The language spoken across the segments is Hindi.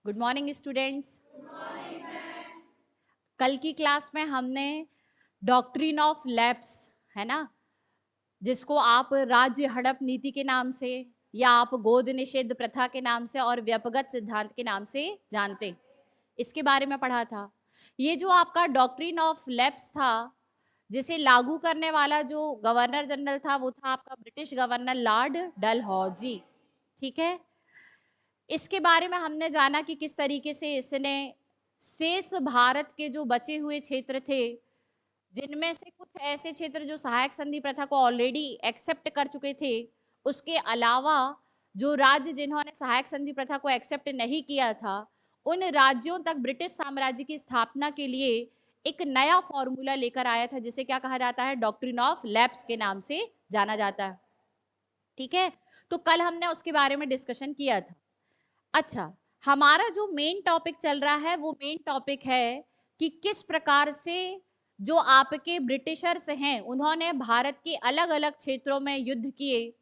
Good morning students. कल की क्लास में हमने डॉक्ट्रिन ऑफ लैप्स, है ना, जिसको आप राज्य हड़प नीति के नाम से या आप गोद निषेध प्रथा के नाम से और व्यपगत सिद्धांत के नाम से जानते, इसके बारे में पढ़ा था। ये जो आपका डॉक्ट्रिन ऑफ लैप्स था, जिसे लागू करने वाला जो गवर्नर जनरल था वो था आपका ब्रिटिश गवर्नर लॉर्ड डलहौजी। ठीक है, इसके बारे में हमने जाना कि किस तरीके से इसने शेष भारत के जो बचे हुए क्षेत्र थे, जिनमें से कुछ ऐसे क्षेत्र जो सहायक संधि प्रथा को ऑलरेडी एक्सेप्ट कर चुके थे, उसके अलावा जो राज्य जिन्होंने सहायक संधि प्रथा को एक्सेप्ट नहीं किया था, उन राज्यों तक ब्रिटिश साम्राज्य की स्थापना के लिए एक नया फॉर्मूला लेकर आया था, जिसे क्या कहा जाता है, डॉक्ट्रिन ऑफ लैप्स के नाम से जाना जाता है। ठीक है, तो कल हमने उसके बारे में डिस्कशन किया था। अच्छा, हमारा जो मेन टॉपिक चल रहा है वो मेन टॉपिक है कि किस प्रकार से जो आपके ब्रिटिशर्स हैं उन्होंने भारत के अलग अलग क्षेत्रों में युद्ध किए,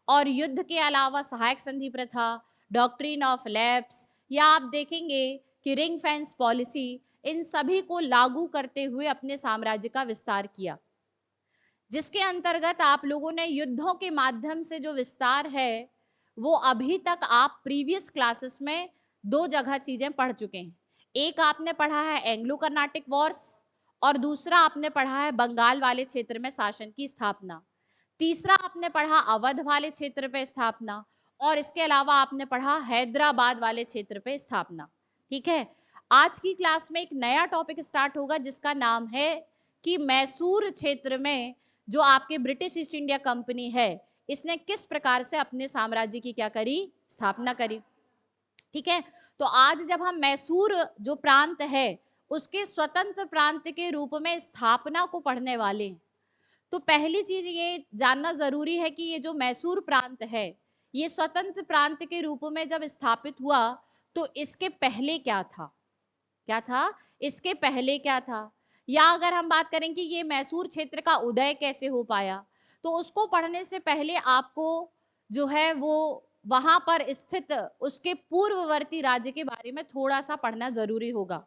और युद्ध के अलावा सहायक संधि प्रथा, डॉक्ट्रिन ऑफ लैप्स, या आप देखेंगे कि रिंग फेंस पॉलिसी, इन सभी को लागू करते हुए अपने साम्राज्य का विस्तार किया, जिसके अंतर्गत आप लोगों ने युद्धों के माध्यम से जो विस्तार है वो अभी तक आप प्रीवियस क्लासेस में दो जगह चीजें पढ़ चुके हैं। एक आपने पढ़ा है एंग्लो कर्नाटिक वॉर्स, और दूसरा आपने पढ़ा है बंगाल वाले क्षेत्र में शासन की स्थापना। तीसरा आपने पढ़ा अवध वाले क्षेत्र पे स्थापना, और इसके अलावा आपने पढ़ा हैदराबाद वाले क्षेत्र पे स्थापना। ठीक है, आज की क्लास में एक नया टॉपिक स्टार्ट होगा जिसका नाम है कि मैसूर क्षेत्र में जो आपके ब्रिटिश ईस्ट इंडिया कंपनी है, इसने किस प्रकार से अपने साम्राज्य की क्या करी, स्थापना करी। ठीक है, तो आज जब हम मैसूर जो प्रांत है उसके स्वतंत्र प्रांत के रूप में स्थापना को पढ़ने वाले हैं, तो पहली चीज ये जानना जरूरी है कि ये जो मैसूर प्रांत है ये स्वतंत्र प्रांत के रूप में जब स्थापित हुआ तो इसके पहले क्या था, क्या था, इसके पहले क्या था, या अगर हम बात करें कि ये मैसूर क्षेत्र का उदय कैसे हो पाया, तो उसको पढ़ने से पहले आपको जो है वो वहां पर स्थित उसके पूर्ववर्ती राज्य के बारे में थोड़ा सा पढ़ना जरूरी होगा।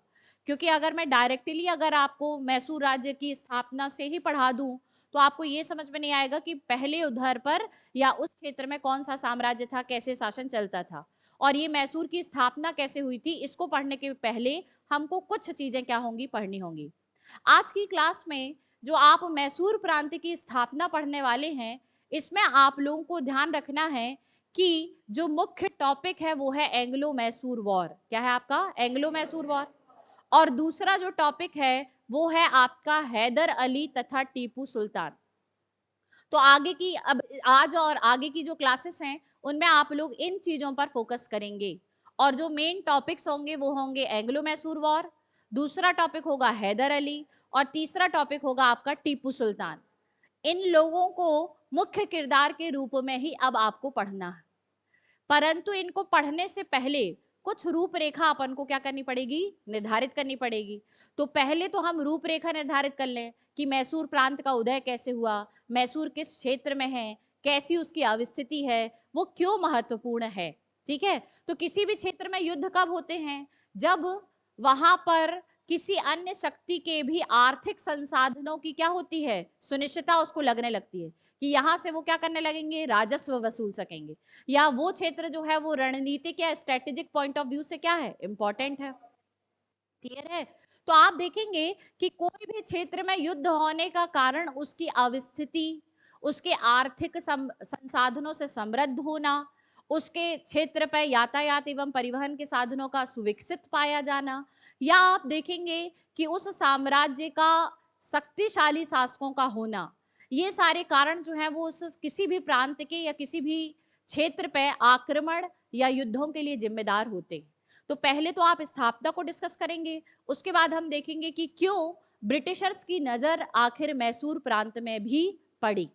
क्योंकि अगर मैं डायरेक्टली अगर आपको मैसूर राज्य की स्थापना से ही पढ़ा दूं तो आपको ये समझ में नहीं आएगा कि पहले उधर पर या उस क्षेत्र में कौन सा साम्राज्य था, कैसे शासन चलता था, और ये मैसूर की स्थापना कैसे हुई थी। इसको पढ़ने के पहले हमको कुछ चीजें क्या होंगी, पढ़नी होंगी। आज की क्लास में जो आप मैसूर प्रांत की स्थापना पढ़ने वाले हैं, इसमें आप लोगों को ध्यान रखना है कि जो मुख्य टॉपिक है वो है एंग्लो मैसूर वॉर। क्या है आपका, एंग्लो मैसूर वॉर। और दूसरा जो टॉपिक है वो है आपका हैदर अली तथा टीपू सुल्तान। तो आगे की अब आज और आगे की जो क्लासेस हैं उनमें आप लोग इन चीजों पर फोकस करेंगे, और जो मेन टॉपिक्स होंगे वो होंगे एंग्लो मैसूर वॉर, दूसरा टॉपिक होगा हैदर अली, और तीसरा टॉपिक होगा आपका टीपू सुल्तान। इन लोगों को मुख्य किरदार के रूप में ही अब आपको पढ़ना है, परंतु इनको पढ़ने से पहले कुछ रूपरेखा अपन को क्या करनी पड़ेगी, निर्धारित करनी पड़ेगी। तो पहले तो हम रूपरेखा निर्धारित कर लें कि मैसूर प्रांत का उदय कैसे हुआ, मैसूर किस क्षेत्र में है, कैसी उसकी अवस्थिति है, वो क्यों महत्वपूर्ण है। ठीक है, तो किसी भी क्षेत्र में युद्ध कब होते हैं, जब वहां पर किसी अन्य शक्ति के भी आर्थिक संसाधनों की क्या होती है, सुनिश्चितता उसको लगने लगती है कि यहां से वो क्या करने लगेंगे, राजस्व वसूल सकेंगे, या वो क्षेत्र जो है वो रणनीतिक या स्ट्रेटेजिक पॉइंट ऑफ व्यू से क्या है, इंपॉर्टेंट है। क्लियर है, तो आप देखेंगे कि कोई भी क्षेत्र में युद्ध होने का कारण उसकी अवस्थिति, उसके आर्थिक संसाधनों से समृद्ध होना, उसके क्षेत्र पर यातायात एवं परिवहन के साधनों का सुविकसित पाया जाना, या आप देखेंगे कि उस साम्राज्य का शक्तिशाली शासकों का होना, ये सारे कारण जो है वो उस किसी भी प्रांत के या किसी भी क्षेत्र पे आक्रमण या युद्धों के लिए जिम्मेदार होते हैं। तो पहले तो आप स्थापना को डिस्कस करेंगे, उसके बाद हम देखेंगे कि क्यों ब्रिटिशर्स की नजर आखिर मैसूर प्रांत में भी पड़ी।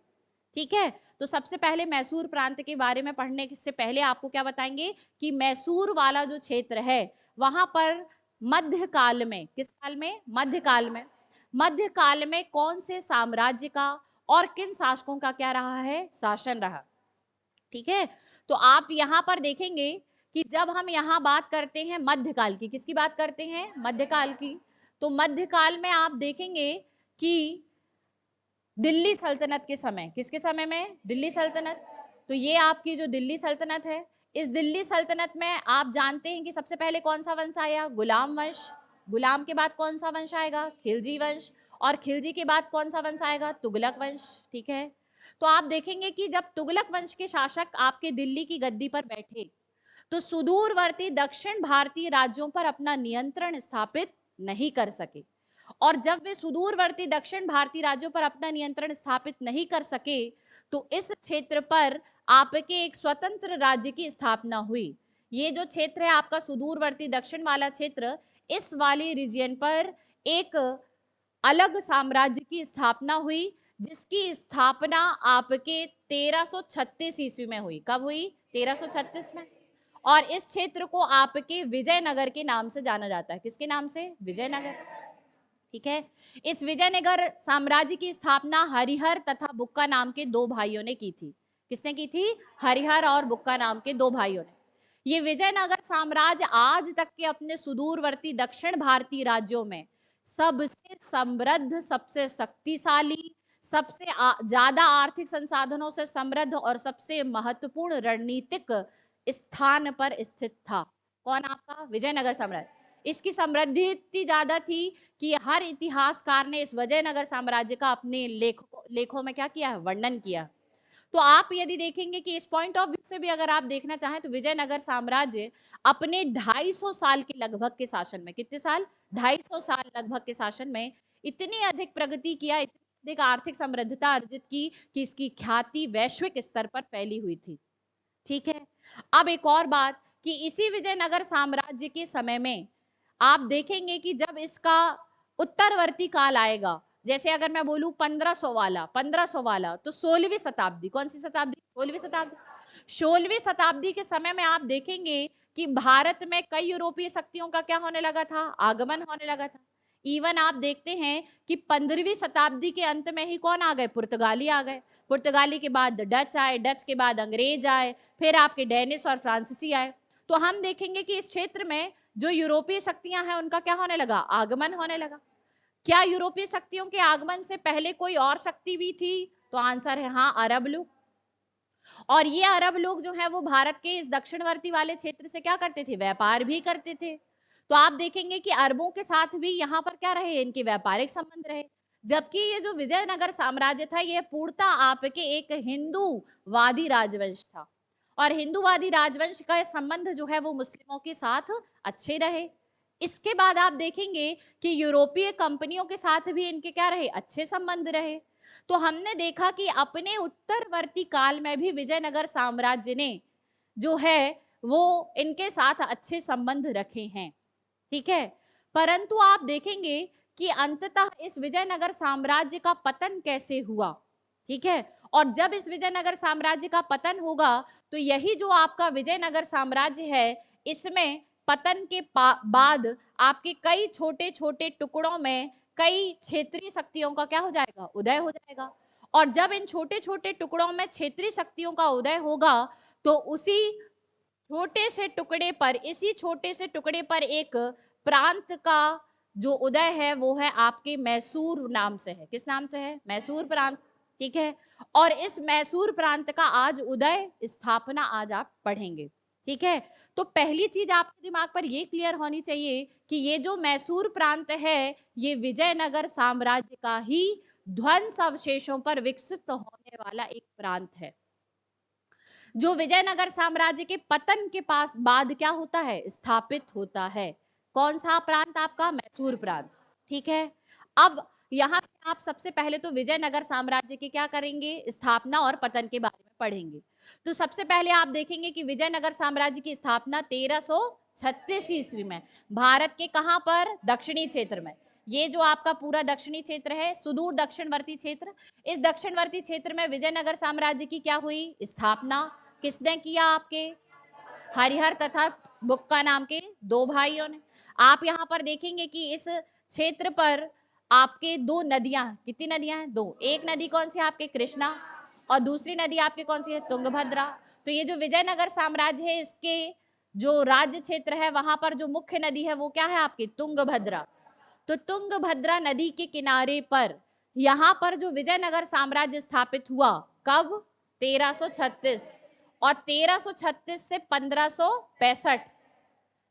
ठीक है, तो सबसे पहले मैसूर प्रांत के बारे में पढ़ने से पहले आपको क्या बताएंगे कि मैसूर वाला जो क्षेत्र है वहां पर मध्यकाल में, किस काल में, मध्यकाल में, मध्यकाल में कौन से साम्राज्य का और किन शासकों का क्या रहा है, शासन रहा। ठीक है, तो आप यहां पर देखेंगे कि जब हम यहाँ बात करते हैं मध्यकाल की, किसकी बात करते हैं? मध्यकाल की। तो मध्यकाल में आप देखेंगे कि दिल्ली सल्तनत के समय, किसके समय में? दिल्ली सल्तनत। तो ये आपकी जो दिल्ली सल्तनत है, इस दिल्ली सल्तनत में आप जानते हैं कि सबसे पहले कौन सा वंश आया? गुलाम वंश। गुलाम के बाद कौन सा वंश आएगा? खिलजी वंश। और खिलजी के बाद कौन सा वंश आएगा? तुगलक वंश। ठीक है। तो आप देखेंगे कि जब तुगलक वंश के शासक आपके दिल्ली की गद्दी पर बैठे, तो सुदूरवर्ती दक्षिण भारतीय राज्यों पर अपना नियंत्रण स्थापित नहीं कर सके। और जब वे सुदूरवर्ती दक्षिण भारतीय राज्यों पर अपना नियंत्रण स्थापित नहीं कर सके, तो इस क्षेत्र पर आपके एक स्वतंत्र राज्य की स्थापना हुई। ये जो क्षेत्र है आपका सुदूरवर्ती दक्षिण वाला क्षेत्र, इस वाले रीजन पर एक अलग साम्राज्य की स्थापना हुई, जिसकी स्थापना आपके 1336 ईस्वी में हुई। कब हुई? 1336 में। और इस क्षेत्र को आपके विजयनगर के नाम से जाना जाता है। किसके नाम से? विजयनगर। ठीक है। इस विजयनगर साम्राज्य की स्थापना हरिहर तथा बुक्का नाम के दो भाइयों ने की थी। किसने की थी? हरिहर और बुक्का नाम के दो भाइयों ने। ये विजयनगर साम्राज्य आज तक के अपने सुदूरवर्ती दक्षिण भारतीय राज्यों में सबसे समृद्ध, सबसे शक्तिशाली, सबसे ज्यादा आर्थिक संसाधनों से समृद्ध और सबसे महत्वपूर्ण रणनीतिक स्थान पर स्थित था। कौन? आपका विजयनगर साम्राज्य। इसकी समृद्धि इतनी ज्यादा थी कि हर इतिहासकार ने इस विजयनगर साम्राज्य का अपने लेखों में क्या किया है? वर्णन किया। तो आप यदि देखेंगे कि इस पॉइंट ऑफ व्यू से भी अगर आप देखना चाहें, तो विजयनगर साम्राज्य अपने 250 साल के लगभग के शासन में, कितने साल? 250 साल लगभग के शासन में इतनी अधिक प्रगति किया, इतनी अधिक आर्थिक समृद्धता अर्जित की कि इसकी ख्याति वैश्विक स्तर पर फैली हुई थी। ठीक है। अब एक और बात कि इसी विजयनगर साम्राज्य के समय में आप देखेंगे कि जब इसका उत्तरवर्ती काल आएगा, जैसे अगर मैं बोलूं 1500 वाला, तो 16वीं शताब्दी। कौन सी शताब्दी? 16वीं शताब्दी। 16वीं शताब्दी के समय में आप देखेंगे कि भारत में कई यूरोपीय शक्तियों का क्या होने लगा था? आगमन होने लगा था। इवन आप देखते हैं कि 15वीं शताब्दी के अंत में ही कौन आ गए? पुर्तगाली आ गए। पुर्तगाली के बाद डच आए, डच के बाद अंग्रेज आए, फिर आपके डेनिश और फ्रांसीसी आए। तो हम देखेंगे कि इस क्षेत्र में जो यूरोपीय शक्तियां हैं उनका क्या होने लगा? आगमन होने लगा। क्या यूरोपीय शक्तियों के आगमन से पहले कोई और शक्ति भी थी? तो आंसर है हाँ, अरब लोग। और ये अरब लोग जो है वो भारत के इस दक्षिणवर्ती वाले क्षेत्र से क्या करते थे? व्यापार भी करते थे। तो आप देखेंगे कि अरबों के साथ भी यहाँ पर क्या रहे? इनके व्यापारिक संबंध रहे। जबकि ये जो विजयनगर साम्राज्य था, ये पूर्णतः आपके एक हिंदूवादी राजवंश था। और हिंदूवादी राजवंश का संबंध जो है वो मुस्लिमों के साथ अच्छे रहे। इसके बाद आप देखेंगे कि यूरोपीय कंपनियों के साथ भी इनके क्या रहे? अच्छे संबंध रहे। तो हमने देखा कि अपने उत्तरवर्ती काल में भी विजयनगर साम्राज्य ने जो है वो इनके साथ अच्छे संबंध रखे हैं। ठीक है। परंतु आप देखेंगे कि अंततः इस विजयनगर साम्राज्य का पतन कैसे हुआ? ठीक है। और जब इस विजयनगर साम्राज्य का पतन होगा, तो यही जो आपका विजयनगर साम्राज्य है, इसमें पतन के बाद आपके कई छोटे छोटे टुकड़ों में कई क्षेत्रीय शक्तियों का क्या हो जाएगा? उदय हो जाएगा। और जब इन छोटे छोटे टुकड़ों में क्षेत्रीय शक्तियों का उदय होगा, तो उसी छोटे से टुकड़े पर, इसी छोटे से टुकड़े पर एक प्रांत का जो उदय है वो है आपके मैसूर नाम से है। किस नाम से है? मैसूर प्रांत। ठीक है। और इस मैसूर प्रांत का आज उदय, स्थापना आज आप पढ़ेंगे। ठीक है। तो पहली चीज आपके दिमाग पर ये क्लियर होनी चाहिए कि ये जो मैसूर प्रांत है, ये विजयनगर साम्राज्य का ही ध्वंस अवशेषों पर विकसित होने वाला एक प्रांत है। जो विजयनगर साम्राज्य के पतन के पास बाद क्या होता है? स्थापित होता है। कौन सा प्रांत? आपका मैसूर प्रांत। ठीक है। अब यहां से आप सबसे पहले तो विजयनगर साम्राज्य की क्या करेंगे? स्थापना और पतन के बारे में पढ़ेंगे। तो सबसे पहले आप देखेंगे कि विजयनगर साम्राज्य की स्थापना 1336 ईस्वी में भारत के कहां पर? दक्षिणी क्षेत्र में। ये जो आपका पूरा दक्षिणी क्षेत्र है, सुदूर दक्षिणवर्ती क्षेत्र, इस दक्षिणवर्ती क्षेत्र में विजयनगर साम्राज्य की क्या हुई? स्थापना। किसने किया? आपके हरिहर तथा बुक्का नाम के दो भाइयों ने। आप यहाँ पर देखेंगे कि इस क्षेत्र पर आपके दो नदियां, कितनी नदियां हैं? दो। एक नदी कौन सी है? आपके कृष्णा। और दूसरी नदी आपके कौन सी है? तुंगभद्रा। तो ये जो विजयनगर साम्राज्य है, इसके जो राज्य क्षेत्र है वहां पर जो मुख्य नदी है वो क्या है आपकी तुंगभद्रा। तो तुंगभद्रा नदी के किनारे पर यहाँ पर जो विजयनगर साम्राज्य स्थापित हुआ, कब? 1336। और 1336 से 1565,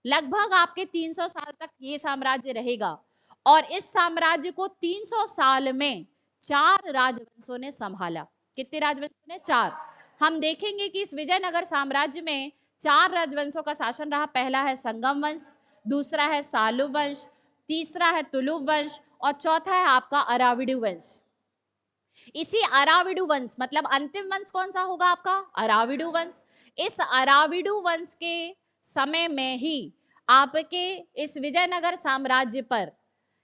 लगभग आपके 300 साल तक ये साम्राज्य रहेगा। और इस साम्राज्य को 300 साल में 4 राजवंशों ने संभाला। कितने राजवंशों ने? 4। हम देखेंगे कि इस विजयनगर साम्राज्य में 4 राजवंशों का शासन रहा। पहला है संगम वंश, दूसरा है सालुव वंश, तीसरा है तुलुव वंश और चौथा है आपका अराविडु वंश। इसी अराविडु वंश मतलब अंतिम वंश कौन सा होगा आपका? अराविडु वंश। इस अराविडु वंश के समय में ही आपके इस विजयनगर साम्राज्य पर,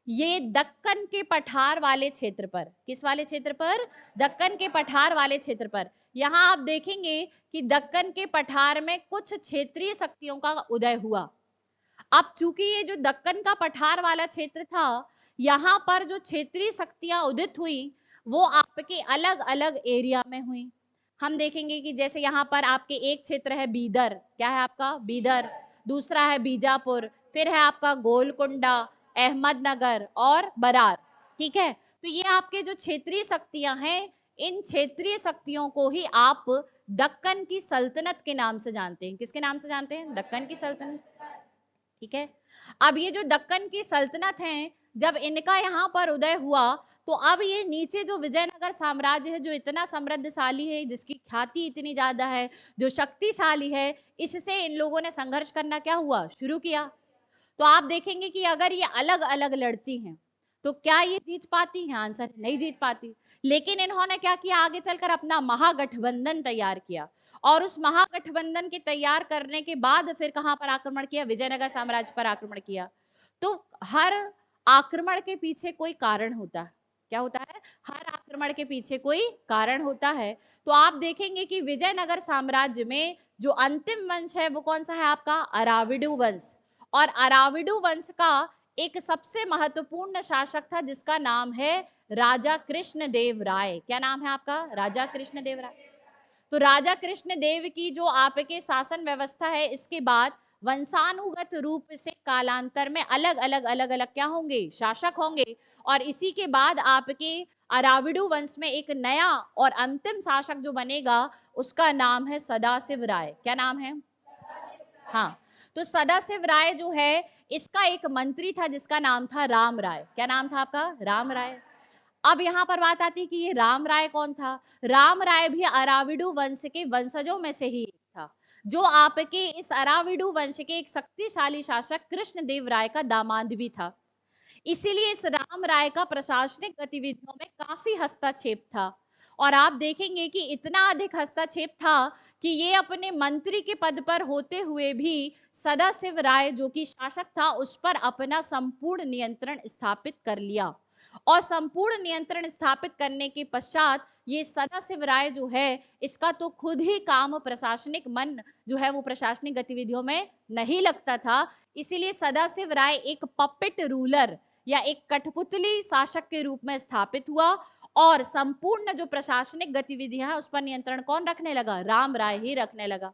ये दक्कन के पठार वाले क्षेत्र पर, किस वाले क्षेत्र पर? दक्कन के पठार वाले क्षेत्र पर। यहाँ आप देखेंगे कि दक्कन के पठार में कुछ क्षेत्रीय शक्तियों का उदय हुआ। अब चूंकि ये जो दक्कन का पठार वाला क्षेत्र था, यहाँ पर जो क्षेत्रीय शक्तियां उदित हुई वो आपके अलग अलग एरिया में हुई। हम देखेंगे कि जैसे यहाँ पर आपके एक क्षेत्र है बीदर, क्या है आपका? बीदर। दूसरा है बीजापुर, फिर है आपका गोलकुंडा, अहमदनगर और बरार। ठीक है, तो ये आपके जो क्षेत्रीय शक्तियां हैं, इन क्षेत्रीय शक्तियों को ही आप दक्कन की सल्तनत के नाम से जानते हैं। किसके नाम से जानते हैं? दक्कन की सल्तनत। ठीक है, अब ये जो दक्कन की सल्तनत है, जब इनका यहाँ पर उदय हुआ तो अब ये नीचे जो विजयनगर साम्राज्य है, जो इतना समृद्धशाली है, जिसकी ख्याति इतनी ज्यादा है, जो शक्तिशाली है, इससे इन लोगों ने संघर्ष करना क्या हुआ? शुरू किया। तो आप देखेंगे कि अगर ये अलग अलग लड़ती हैं तो क्या ये जीत पाती हैं? आंसर नहीं जीत पाती। लेकिन इन्होंने क्या किया? आगे चलकर अपना महागठबंधन तैयार किया और उस महागठबंधन के तैयार करने के बाद फिर कहां पर आक्रमण किया? विजयनगर साम्राज्य पर आक्रमण किया। तो हर आक्रमण के पीछे कोई कारण होता है। क्या होता है? हर आक्रमण के पीछे कोई कारण होता है। तो आप देखेंगे कि विजयनगर साम्राज्य में जो अंतिम वंश है वो कौन सा है आपका? अराविडु वंश। और अराविडु वंश का एक सबसे महत्वपूर्ण शासक था जिसका नाम है राजा कृष्णदेव राय। क्या नाम है आपका? राजा कृष्णदेव राय। तो राजा कृष्णदेव की जो आपके शासन व्यवस्था है, इसके बाद वंशानुगत रूप से कालांतर में अलग अलग क्या होंगे? शासक होंगे। और इसी के बाद आपके अराविडु वंश में एक नया और अंतिम शासक जो बनेगा उसका नाम है सदाशिव राय। क्या नाम है? हाँ, तो सदाशिव राय जो है, इसका एक मंत्री था जिसका नाम था राम राय। क्या नाम था आपका? राम राय। अब यहाँ पर बात आती है कि ये राम राय कौन था? राम राय भी अराविडु वंश के वंशजों में से ही एक था, जो आपके इस अराविडु वंश के एक शक्तिशाली शासक कृष्णदेव राय का दामाद भी था। इसीलिए इस राम राय का प्रशासनिक गतिविधियों में काफी हस्तक्षेप था। और आप देखेंगे कि इतना अधिक हस्तक्षेप था कि ये अपने मंत्री के पद पर होते हुए भी सदाशिव राय जो कि शासक था उस पर अपना संपूर्ण नियंत्रण स्थापित कर लिया। और संपूर्ण नियंत्रण स्थापित करने के पश्चात ये सदाशिव राय जो है, इसका तो खुद ही काम प्रशासनिक मन जो है वो प्रशासनिक गतिविधियों में नहीं लगता था। इसीलिए सदाशिव राय एक पपेट रूलर या एक कठपुतली शासक के रूप में स्थापित हुआ और संपूर्ण जो प्रशासनिक गतिविधियां हैं उस पर नियंत्रण कौन रखने लगा? राम राय ही रखने लगा।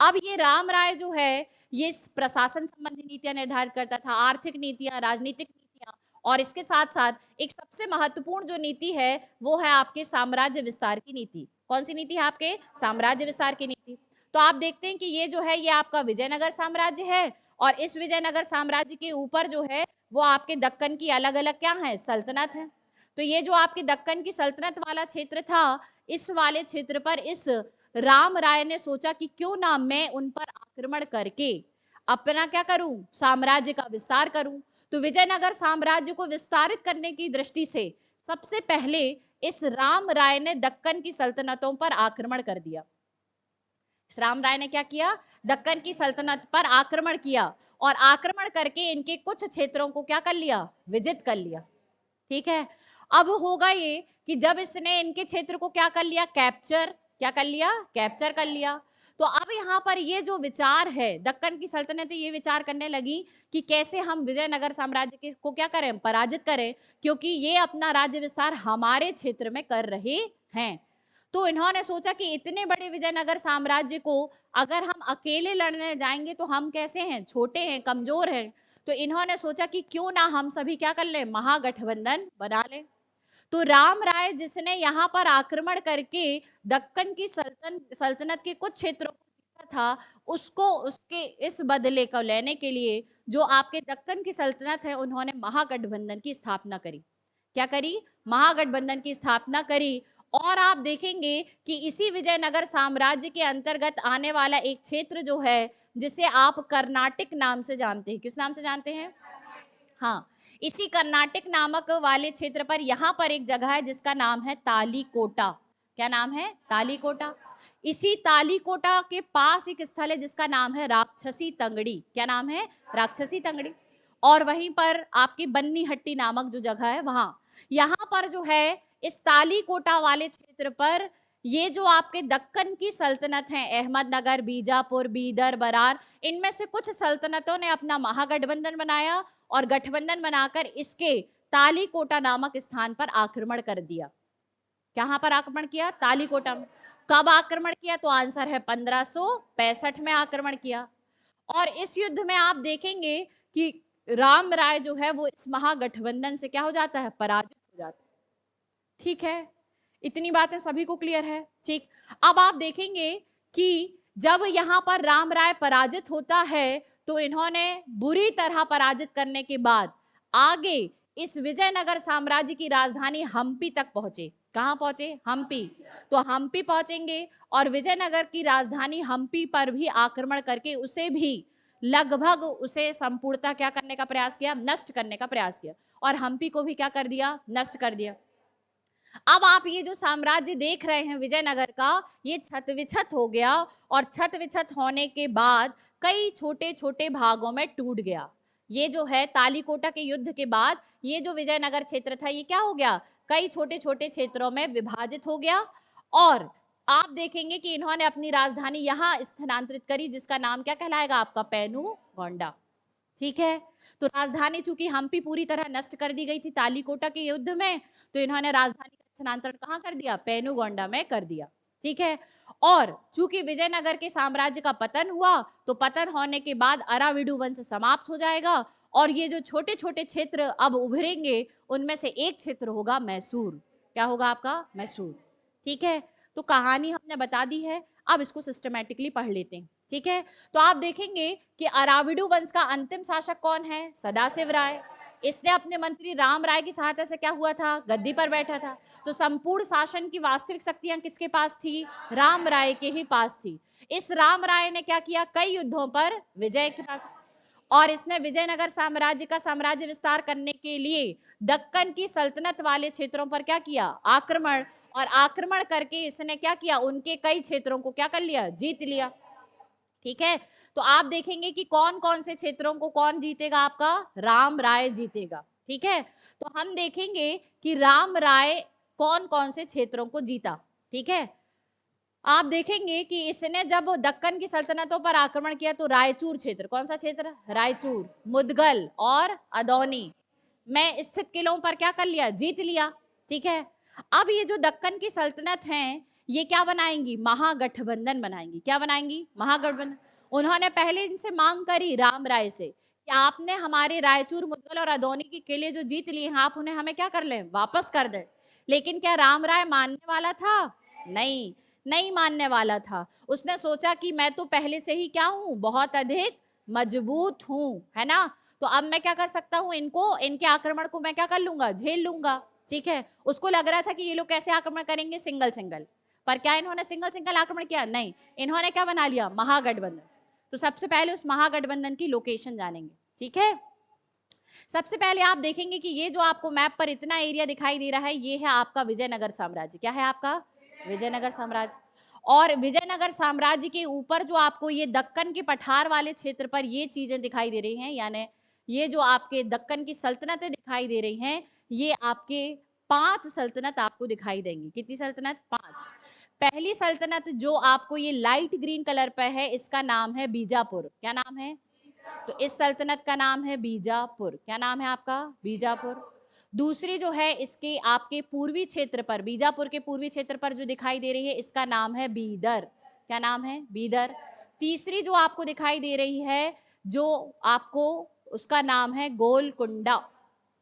अब ये राम राय जो है, ये प्रशासन संबंधी नीतियां निर्धारित करता था, आर्थिक नीतियां, राजनीतिक नीतियां, और इसके साथ साथ एक सबसे महत्वपूर्ण जो नीति है वो है आपके साम्राज्य विस्तार की नीति। कौन सी नीति है आपके? साम्राज्य विस्तार की नीति। तो आप देखते हैं कि ये जो है ये आपका विजयनगर साम्राज्य है और इस विजयनगर साम्राज्य के ऊपर जो है वो आपके दक्कन की अलग अलग क्या है? सल्तनत है। तो ये जो आपके दक्कन की सल्तनत वाला क्षेत्र था, इस वाले क्षेत्र पर इस राम राय ने सोचा कि क्यों ना मैं उन पर आक्रमण करके अपना क्या करूं? साम्राज्य का विस्तार करूं। तो विजयनगर साम्राज्य को विस्तारित करने की दृष्टि से सबसे पहले इस राम राय ने दक्कन की सल्तनतों पर आक्रमण कर दिया। इस राम राय ने क्या किया? दक्कन की सल्तनत पर आक्रमण किया और आक्रमण करके इनके कुछ क्षेत्रों को क्या कर लिया? विजित कर लिया। ठीक है, अब होगा ये कि जब इसने इनके क्षेत्र को क्या कर लिया? कैप्चर। क्या कर लिया? कैप्चर कर लिया। तो अब यहाँ पर ये जो विचार है, दक्कन की सल्तनत ये विचार करने लगी कि कैसे हम विजयनगर साम्राज्य के को क्या करें? पराजित करें, क्योंकि ये अपना राज्य विस्तार हमारे क्षेत्र में कर रहे हैं। तो इन्होंने सोचा कि इतने बड़े विजयनगर साम्राज्य को अगर हम अकेले लड़ने जाएंगे तो हम कैसे हैं, छोटे हैं, कमजोर हैं। तो इन्होंने सोचा कि क्यों ना हम सभी क्या कर लें, महागठबंधन बना लें। तो राम राय जिसने यहाँ पर आक्रमण करके दक्कन की सल्तनत के कुछ क्षेत्रों को जीता था, उसको उसके इस बदले को लेने के लिए जो आपके दक्कन की सल्तनत है, उन्होंने महागठबंधन की स्थापना करी। क्या करी, महागठबंधन की स्थापना करी। और आप देखेंगे कि इसी विजयनगर साम्राज्य के अंतर्गत आने वाला एक क्षेत्र जो है, जिसे आप कर्नाटक नाम से जानते हैं, किस नाम से जानते हैं, हाँ, इसी कर्नाटक नामक वाले क्षेत्र पर यहाँ पर एक जगह है जिसका नाम है तालीकोटा। क्या नाम है, तालीकोटा। इसी तालीकोटा के पास एक स्थल है जिसका नाम है राक्षसी तंगड़ी। क्या नाम है, राक्षसी तंगड़ी। और वहीं पर आपकी बन्नी हट्टी नामक जो जगह है वहां, यहाँ पर जो है इस तालीकोटा वाले क्षेत्र पर ये जो आपके दक्कन की सल्तनत है, अहमदनगर, बीजापुर, बीदर, बरार, इनमें से कुछ सल्तनतों ने अपना महागठबंधन बनाया और गठबंधन बनाकर इसके तालीकोटा नामक स्थान पर आक्रमण कर दिया। कहां पर आक्रमण किया, तालीकोटा में। कब आक्रमण किया, तो आंसर है 1565 में आक्रमण किया। और इस युद्ध में आप देखेंगे कि राम राय जो है वो इस महागठबंधन से क्या हो जाता है, पराजित हो जाता है। ठीक है, इतनी बातें सभी को क्लियर है। ठीक, अब आप देखेंगे कि जब यहाँ पर राम राय पराजित होता है तो इन्होंने बुरी तरह पराजित करने के बाद आगे इस विजयनगर साम्राज्य की राजधानी हम्पी तक पहुंचे। कहां पहुंचे, हम्पी। तो हम्पी पहुंचेंगे और विजयनगर की राजधानी हम्पी पर भी आक्रमण करके उसे भी लगभग उसे संपूर्णतः क्या करने का प्रयास किया, नष्ट करने का प्रयास किया। और हम्पी को भी क्या कर दिया, नष्ट कर दिया। अब आप ये जो साम्राज्य देख रहे हैं विजयनगर का, ये छत विछत हो गया। और छत विछत होने के बाद कई छोटे छोटे भागों में टूट गया। ये जो है तालीकोटा के युद्ध के बाद ये जो विजयनगर क्षेत्र था, ये क्या हो गया, कई छोटे छोटे क्षेत्रों में विभाजित हो गया। और आप देखेंगे कि इन्होंने अपनी राजधानी यहाँ स्थानांतरित करी, जिसका नाम क्या कहलाएगा आपका, पेनु गोंडा। ठीक है, तो राजधानी चूंकि हम्पी पूरी तरह नष्ट कर दी गई थी तालीकोटा के युद्ध में, तो इन्होंने राजधानी का स्थानांतरण कहां कर दिया, पेनुगोंडा में कर दिया। ठीक है, और चूंकि विजयनगर के साम्राज्य का पतन हुआ, तो पतन होने के बाद अराविडु वंश समाप्त हो जाएगा और ये जो छोटे छोटे क्षेत्र अब उभरेंगे, उनमें से एक क्षेत्र होगा मैसूर। क्या होगा आपका, मैसूर। ठीक है, तो कहानी हमने बता दी है, अब इसको सिस्टमेटिकली पढ़ लेते हैं। ठीक है, तो आप देखेंगे कि अराविडु वंश का अंतिम शासक कौन है, सदाशिव राय। इसने अपने मंत्री राम राय की सहायता से क्या हुआ था, गद्दी पर बैठा था। तो संपूर्ण शासन की वास्तविक शक्तियां किसके पास थी, राम राय के ही पास थी। इस राम राय ने क्या किया, कई युद्धों पर विजय किया और इसने विजयनगर साम्राज्य का साम्राज्य विस्तार करने के लिए दक्कन की सल्तनत वाले क्षेत्रों पर क्या किया, आक्रमण। और आक्रमण करके इसने क्या किया, उनके कई क्षेत्रों को क्या कर लिया, जीत लिया। ठीक है, तो आप देखेंगे कि कौन कौन से क्षेत्रों को कौन जीतेगा, आपका राम राय जीतेगा। ठीक है, तो हम देखेंगे कि राम राय कौन कौन से क्षेत्रों को जीता। ठीक है, आप देखेंगे कि इसने जब दक्कन की सल्तनतों पर आक्रमण किया तो रायचूर क्षेत्र, कौन सा क्षेत्र, रायचूर, मुदगल और अदौनी में स्थित किलों पर क्या कर लिया, जीत लिया। ठीक है, अब ये जो दक्कन की सल्तनत है, ये क्या बनाएंगी, महागठबंधन बनाएंगी। क्या बनाएंगी, महागठबंधन। उन्होंने पहले इनसे मांग करी राम राय से कि आपने हमारे रायचूर, मुदगल और अदौनी के किले जो जीत लिए हैं, आप उन्हें हमें क्या कर लें, वापस कर दें। लेकिन क्या राम राय मानने वाला था, नहीं, नहीं मानने वाला था। उसने सोचा कि मैं तो पहले से ही क्या हूं, बहुत अधिक मजबूत हूं, है ना, तो अब मैं क्या कर सकता हूं, इनको, इनके आक्रमण को मैं क्या कर लूंगा, झेल लूंगा। ठीक है, उसको लग रहा था कि ये लोग कैसे आक्रमण करेंगे, सिंगल सिंगल। पर क्या इन्होंने सिंगल सिंगल आक्रमण किया, नहीं, इन्होंने क्या बना लिया, महागठबंधन। तो सबसे पहले उस महागठबंधन की लोकेशन जानेंगे। ठीक है, सबसे पहले आप देखेंगे कि ये जो आपको मैप पर इतना एरिया दिखाई दे रहा है, ये है आपका विजयनगर साम्राज्य। क्या है आपका, विजयनगर साम्राज्य। और विजयनगर साम्राज्य के ऊपर जो आपको ये दक्कन के पठार वाले क्षेत्र पर ये चीजें दिखाई दे रही हैं, यानी ये जो आपके दक्कन की सल्तनतें दिखाई दे रही हैं, ये आपके 5 सल्तनत आपको दिखाई देंगी। कितनी सल्तनत, 5। पहली सल्तनत जो आपको ये लाइट ग्रीन कलर पर है, इसका नाम है बीजापुर। क्या नाम है, तो इस सल्तनत का नाम है बीजापुर। क्या नाम है आपका, बीजापुर। दूसरी जो है इसके आपके पूर्वी क्षेत्र पर, बीजापुर के पूर्वी क्षेत्र पर जो दिखाई दे रही है, इसका नाम है बीदर। क्या नाम है? बीदर। तीसरी जो आपको दिखाई दे रही है, जो आपको, उसका नाम है गोलकुंडा।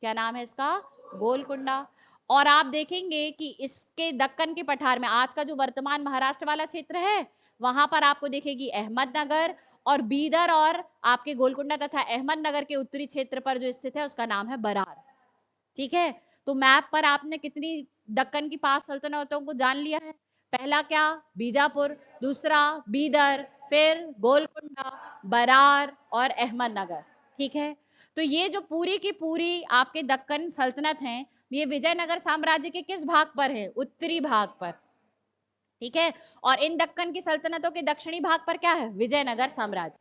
क्या नाम है इसका? गोलकुंडा। और आप देखेंगे कि इसके दक्कन के पठार में, आज का जो वर्तमान महाराष्ट्र वाला क्षेत्र है, वहां पर आपको दिखेगी अहमदनगर, और बीदर और आपके गोलकुंडा तथा अहमदनगर के उत्तरी क्षेत्र पर जो स्थित है उसका नाम है बरार। ठीक है, तो मैप पर आपने कितनी दक्कन की 5 सल्तनतों को जान लिया है। पहला क्या? बीजापुर, दूसरा बीदर, फिर गोलकुंडा, बरार और अहमदनगर। ठीक है, तो ये जो पूरी की पूरी आपके दक्कन सल्तनत हैं, ये विजयनगर साम्राज्य के किस भाग पर है? उत्तरी भाग पर। ठीक है, और इन दक्कन की सल्तनतों के दक्षिणी भाग पर क्या है? विजयनगर साम्राज्य।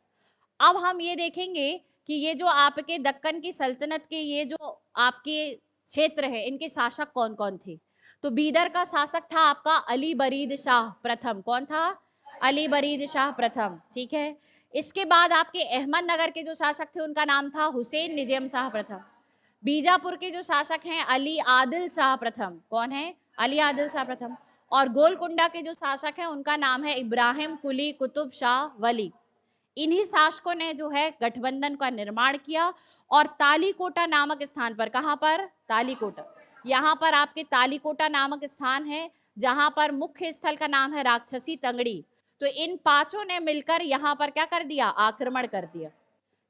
अब हम ये देखेंगे कि ये जो आपके दक्कन की सल्तनत के ये जो आपके क्षेत्र है, इनके शासक कौन कौन थे? तो बीदर का शासक था आपका अली बरीद शाह प्रथम। कौन था? अली बरीद शाह प्रथम। ठीक है, इसके बाद आपके अहमदनगर के जो शासक थे उनका नाम था हुसैन निजाम शाह प्रथम। बीजापुर के जो शासक हैं अली आदिल शाह प्रथम। कौन है? अली आदिल शाह प्रथम। और गोलकुंडा के जो शासक हैं उनका नाम है इब्राहिम कुली कुतुब शाह वली। इन्हीं शासकों ने जो है गठबंधन का निर्माण किया, और तालीकोटा नामक स्थान पर, कहां पर? तालीकोटा। यहाँ पर आपके तालीकोटा नामक स्थान है, जहां पर मुख्य स्थल का नाम है राक्षसी तंगड़ी। तो इन पांचों ने मिलकर यहाँ पर क्या कर दिया? आक्रमण कर दिया।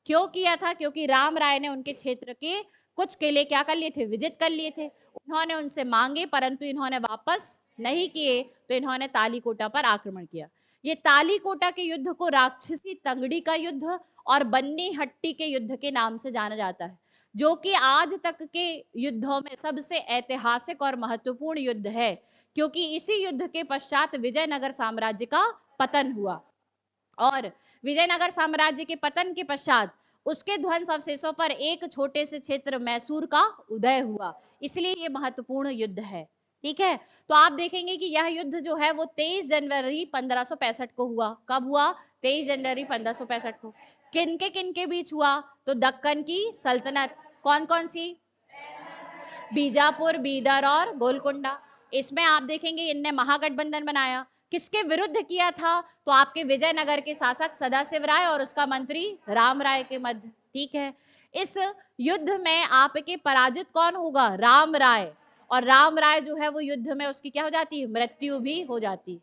क्यों किया था? क्योंकि राम राय ने उनके क्षेत्र के कुछ किले क्या कर लिए थे? विजित कर लिए थे। उन्होंने उनसे मांगे, परंतु इन्होंने वापस नहीं किए, तो इन्होंने तालीकोटा पर आक्रमण किया। ये तालीकोटा के युद्ध को राक्षसी तंगड़ी का युद्ध और बन्नी हट्टी के युद्ध के नाम से जाना जाता है, जो कि आज तक के युद्धों में सबसे ऐतिहासिक और महत्वपूर्ण युद्ध है, क्योंकि इसी युद्ध के पश्चात विजयनगर साम्राज्य का पतन हुआ। और विजयनगर साम्राज्य के पतन के पश्चात उसके ध्वंस अवशेषों पर एक छोटे से क्षेत्र मैसूर का उदय हुआ, इसलिए ये महत्वपूर्ण युद्ध है। ठीक है, तो आप देखेंगे कि यह युद्ध जो है वो 23 जनवरी 1565 को हुआ। कब हुआ? 23 जनवरी 1565 को। किन के बीच हुआ? तो दक्कन की सल्तनत, कौन कौन सी? बीजापुर, बीदर और गोलकुंडा। इसमें आप देखेंगे इनने महागठबंधन बनाया। किसके विरुद्ध किया था? तो आपके विजयनगर के शासक सदाशिव राय और उसका मंत्री राम राय के मध्य। ठीक है, इस युद्ध में आपके पराजित कौन होगा? राम राय। और राम राय जो है वो युद्ध में उसकी क्या हो जाती है? मृत्यु भी हो जाती।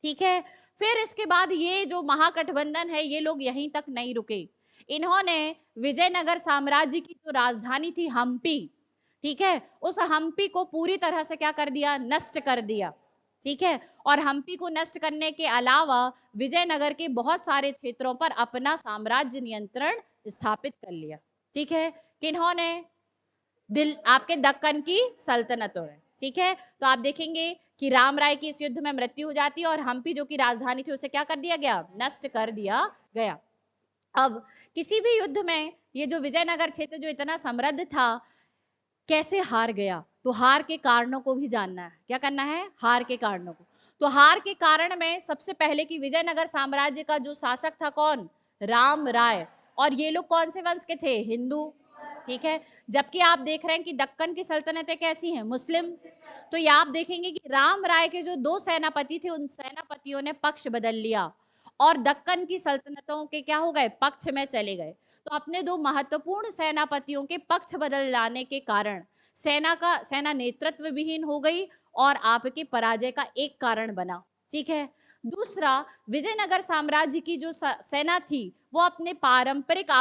ठीक है, फिर इसके बाद ये जो महागठबंधन है, ये लोग यहीं तक नहीं रुके। इन्होंने विजयनगर साम्राज्य की जो राजधानी थी हम्पी, ठीक है, उस हम्पी को पूरी तरह से क्या कर दिया? नष्ट कर दिया। ठीक है, और हम्पी को नष्ट करने के अलावा विजयनगर के बहुत सारे क्षेत्रों पर अपना साम्राज्य नियंत्रण स्थापित कर लिया। ठीक है, किन्होंने? दिल आपके दक्कन की सल्तनतों ने। ठीक है, तो आप देखेंगे कि राम राय की इस युद्ध में मृत्यु हो जाती है, और हम्पी जो की राजधानी थी उसे क्या कर दिया गया? नष्ट कर दिया गया। अब किसी भी युद्ध में ये जो विजयनगर क्षेत्र जो इतना समृद्ध था, कैसे हार गया? तो हार के कारणों को भी जानना है। क्या करना है? हार के कारणों को। तो हार के कारण में सबसे पहले कि विजयनगर साम्राज्य का जो शासक था कौन? राम राय। और ये लोग कौन से वंश के थे? हिंदू। ठीक है, जबकि आप देख रहे हैं कि दक्कन की सल्तनतें कैसी हैं? मुस्लिम। तो ये आप देखेंगे कि राम राय के जो 2 सेनापति थे, उन सेनापतियों ने पक्ष बदल लिया और दक्कन की सल्तनतों के क्या हो गए? पक्ष में चले गए। तो अपने 2 महत्वपूर्ण सेनापतियों के पक्ष बदल लाने के कारण सेना नेतृत्व विहीन हो गई और आपके पराजय का एक कारण बना। ठीक है, दूसरा, विजयनगर साम्राज्य की जो सेना थी वो अपने पारंपरिक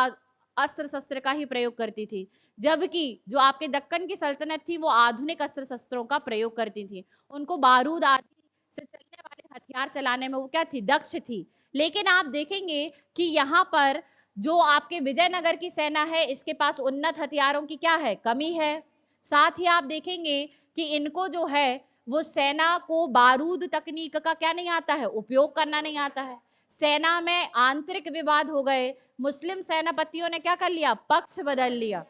अस्त्र शस्त्र का ही प्रयोग करती थी, जबकि जो आपके दक्कन की सल्तनत थी वो आधुनिक अस्त्र शस्त्रों का प्रयोग करती थी। उनको बारूद आदि से चलने वाले हथियार चलाने में वो क्या थी? दक्ष थी। लेकिन आप देखेंगे कि यहाँ पर जो आपके विजयनगर की सेना है, इसके पास उन्नत हथियारों की क्या है? कमी है। साथ ही आप देखेंगे कि इनको जो है वो सेना को बारूद तकनीक का क्या नहीं आता है? उपयोग करना नहीं आता है। सेना में आंतरिक विवाद हो गए, मुस्लिम सेनापतियों ने क्या कर लिया? पक्ष बदल लिया।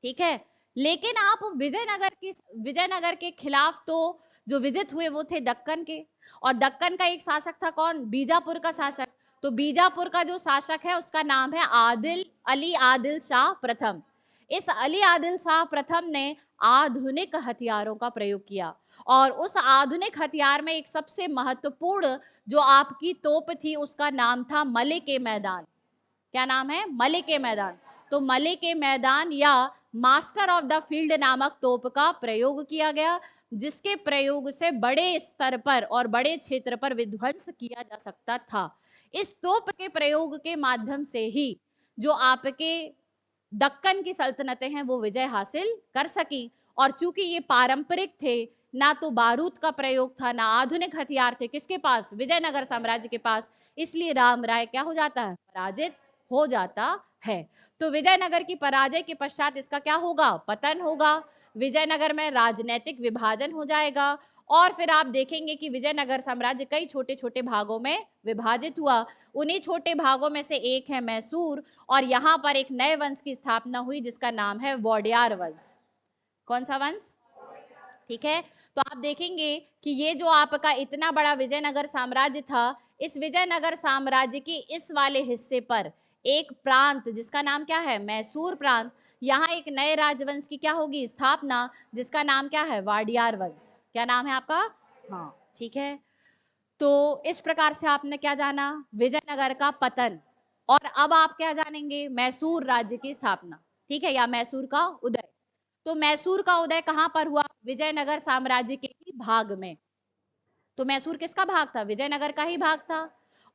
ठीक है, लेकिन आप विजयनगर के खिलाफ तो जो विजित हुए वो थे दक्कन के, और दक्कन का एक शासक था कौन? बीजापुर का शासक। तो बीजापुर का जो शासक है उसका नाम है अली आदिल शाह प्रथम। इस अली आदिल शाह प्रथम ने आधुनिक हथियारों का प्रयोग किया और उस आधुनिक हथियार में एक सबसे महत्वपूर्ण जो आपकी तोप थी उसका नाम था मलिक ए मैदान। क्या नाम है? मलिक ए मैदान। तो मलिक ए मैदान या मास्टर ऑफ द फील्ड नामक तोप का प्रयोग किया गया, जिसके प्रयोग से बड़े स्तर पर और बड़े क्षेत्र पर विध्वंस किया जा सकता था। इस तोप के प्रयोग के माध्यम से ही जो आपके दक्कन की सल्तनतें हैं वो विजय हासिल कर सकी। और चूंकि ये पारंपरिक थे, ना तो बारूद का प्रयोग था ना आधुनिक हथियार थे किसके पास? विजयनगर साम्राज्य के पास। इसलिए राम राय क्या हो जाता है? पराजित हो जाता है। तो विजयनगर की पराजय के पश्चात इसका क्या होगा? पतन होगा। विजयनगर में राजनीतिक विभाजन हो जाएगा और फिर आप देखेंगे कि विजयनगर साम्राज्य कई छोटे छोटे भागों में विभाजित हुआ। उन्हीं छोटे भागों में से एक है मैसूर और यहाँ पर एक नए वंश की स्थापना हुई जिसका नाम है वोडियार वंश। कौन सा वंश? ठीक है, तो आप देखेंगे कि ये जो आपका इतना बड़ा विजयनगर साम्राज्य था, इस विजयनगर साम्राज्य के इस वाले हिस्से पर एक प्रांत जिसका नाम क्या है? मैसूर प्रांत। यहाँ एक नए राजवंश की क्या होगी? स्थापना, जिसका नाम क्या है? वाडियार वंश। क्या नाम है आपका? हाँ, ठीक है। तो इस प्रकार से आपने क्या जाना? विजयनगर का पतन। और अब आप क्या जानेंगे? मैसूर राज्य की स्थापना। ठीक है, या मैसूर का उदय। तो मैसूर का उदय कहां पर हुआ? विजयनगर साम्राज्य के ही भाग में। तो मैसूर किसका भाग था? विजयनगर का ही भाग था।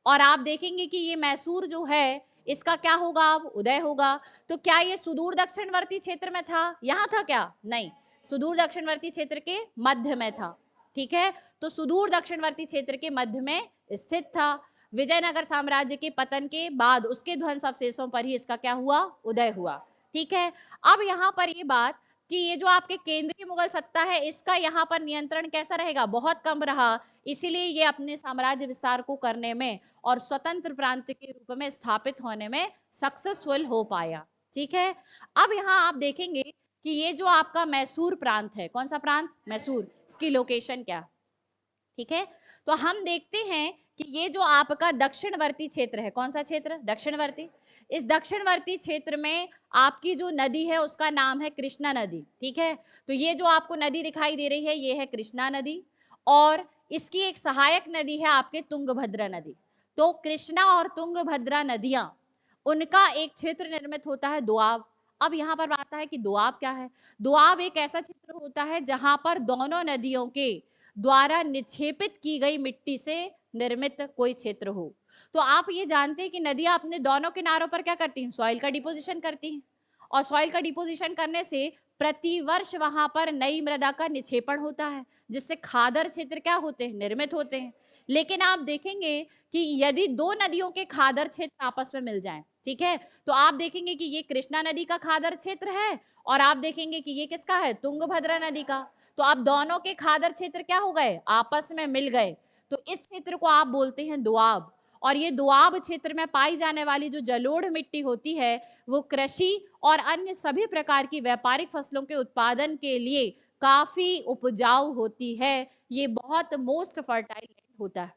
और आप देखेंगे कि ये मैसूर जो है इसका क्या होगा? अब उदय होगा। तो क्या ये सुदूर दक्षिणवर्ती क्षेत्र में था? यहां था क्या? नहीं, सुदूर दक्षिणवर्ती क्षेत्र के मध्य में था। ठीक है, तो सुदूर दक्षिणवर्ती क्षेत्र के मध्य में स्थित था। विजयनगर साम्राज्य के पतन के बाद उसके ध्वंस अवशेषों पर ही इसका क्या हुआ? उदय हुआ। ठीक है, अब यहाँ पर ये बात कि ये जो आपके केंद्रीय मुगल सत्ता है इसका यहाँ पर नियंत्रण कैसा रहेगा? बहुत कम रहा। इसीलिए ये अपने साम्राज्य विस्तार को करने में और स्वतंत्र प्रांत के रूप में स्थापित होने में सक्सेसफुल हो पाया। ठीक है, अब यहाँ आप देखेंगे कि ये जो आपका मैसूर प्रांत है, कौन सा प्रांत? मैसूर। इसकी लोकेशन क्या? ठीक है, तो हम देखते हैं कि ये जो आपका दक्षिणवर्ती क्षेत्र है, कौन सा क्षेत्र? दक्षिणवर्ती। इस दक्षिणवर्ती क्षेत्र में आपकी जो नदी है उसका नाम है कृष्णा नदी। ठीक है, तो ये जो आपको नदी दिखाई दे रही है ये है कृष्णा नदी और इसकी एक सहायक नदी है आपके तुंगभद्रा नदी। तो कृष्णा और तुंगभद्रा नदियां, उनका एक क्षेत्र निर्मित होता है दोआब। अब यहाँ पर आता है कि दोआब क्या है? दोआब एक ऐसा क्षेत्र होता है जहां पर दोनों नदियों के द्वारा निक्षेपित की गई मिट्टी से निर्मित कोई क्षेत्र हो। तो आप ये जानते हैं कि नदियां अपने दोनों किनारों पर क्या करती हैं? सॉइल का डिपोजिशन करती हैं और सॉइल का डिपोजिशन करने से प्रतिवर्ष वहां पर नई मृदा का निक्षेपण होता है जिससे खादर क्षेत्र क्या होते हैं? निर्मित होते हैं। लेकिन आप देखेंगे कि यदि दो नदियों के खादर क्षेत्र आपस में मिल जाएं, ठीक है, तो आप देखेंगे कि ये कृष्णा नदी का खादर क्षेत्र है और आप देखेंगे कि ये किसका है? तुंगभद्रा नदी का। तो अब दोनों के खादर क्षेत्र क्या हो गए? आपस में मिल गए। तो इस क्षेत्र को आप बोलते हैं दोआब। और ये दोआब क्षेत्र में पाई जाने वाली जो जलोढ़ मिट्टी होती है वो कृषि और अन्य सभी प्रकार की व्यापारिक फसलों के उत्पादन के लिए काफी उपजाऊ होती है। ये बहुत मोस्ट फर्टाइल लैंड होता है।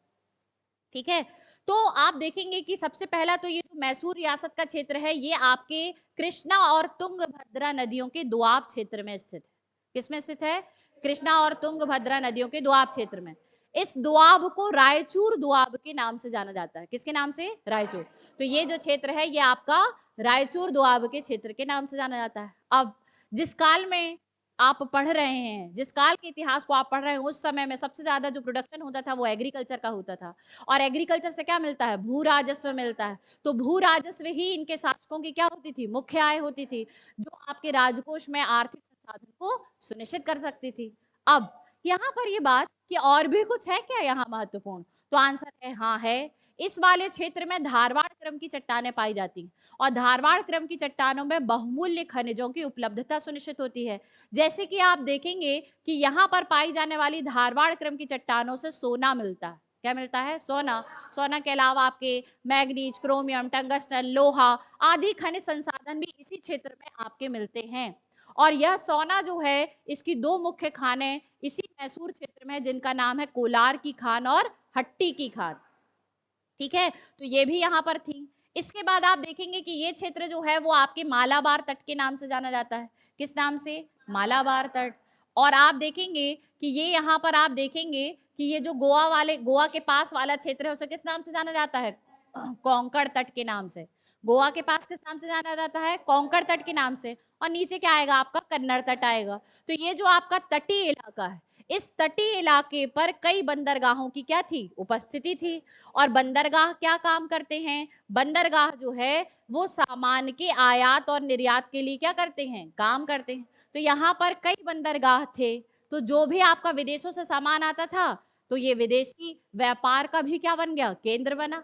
ठीक है, तो आप देखेंगे कि सबसे पहला तो ये जो मैसूर रियासत का क्षेत्र है ये आपके कृष्णा और तुंगभद्रा नदियों के दोआब क्षेत्र में स्थित है। किसमें स्थित है? कृष्णा और तुंगभद्रा नदियों के दोआब क्षेत्र में। इस दोआब को रायचूर दोआब के नाम से जाना जाता है। किसके नाम से? रायचूर। तो ये जो क्षेत्र है ये आपका रायचूर दोआब के क्षेत्र के नाम से जाना जाता है। अब जिस काल में आप पढ़ रहे हैं, जिस काल के इतिहास को आप पढ़ रहे हैं, उस समय में सबसे ज्यादा जो प्रोडक्शन होता था वो एग्रीकल्चर का होता था। और एग्रीकल्चर से क्या मिलता है? भू राजस्व मिलता है। तो भू राजस्व ही इनके शासकों की क्या होती थी? मुख्य आय होती थी, जो आपके राजकोष में आर्थिक संसाधन को सुनिश्चित कर सकती थी। अब यहाँ पर ये बात कि और भी कुछ है क्या यहाँ महत्वपूर्ण? तो आंसर है हाँ है। इस वाले क्षेत्र में धारवाड़ क्रम की चट्टानें पाई जाती हैं और धारवाड़ क्रम की चट्टानों में बहुमूल्य खनिजों की उपलब्धता सुनिश्चित होती है। जैसे कि आप देखेंगे कि यहाँ पर पाई जाने वाली धारवाड़ क्रम की चट्टानों से सोना मिलता है। क्या मिलता है? सोना। सोना के अलावा आपके मैग्नीज, क्रोमियम, टंगस्टन, लोहा आदि खनिज संसाधन भी इसी क्षेत्र में आपके मिलते हैं। और यह सोना जो है इसकी दो मुख्य खानें इसी मैसूर क्षेत्र में है जिनका नाम है कोलार की खान और हट्टी की खान। ठीक है, तो ये भी यहाँ पर थी। इसके बाद आप देखेंगे कि ये क्षेत्र जो है वो आपके मालाबार तट के नाम से जाना जाता है। किस नाम से? मालाबार तट। और आप देखेंगे कि ये यहाँ पर आप देखेंगे कि ये जो गोवा के पास वाला क्षेत्र है उसे किस नाम से जाना जाता है? कोंकण तट के नाम से। गोवा के पास किस नाम से जाना जाता है? कोंकण तट के नाम से। और नीचे क्या आएगा आपका? कन्नड़ तट आएगा। तो ये जो आपका तटीय इलाका है, इस तटीय इलाके पर कई बंदरगाहों की क्या थी? उपस्थिति थी। और बंदरगाह क्या काम करते हैं? बंदरगाह जो है वो सामान के आयात और निर्यात के लिए क्या करते हैं? काम करते हैं। तो यहाँ पर कई बंदरगाह थे, तो जो भी आपका विदेशों से सामान आता था तो ये विदेशी व्यापार का भी क्या बन गया? केंद्र बना।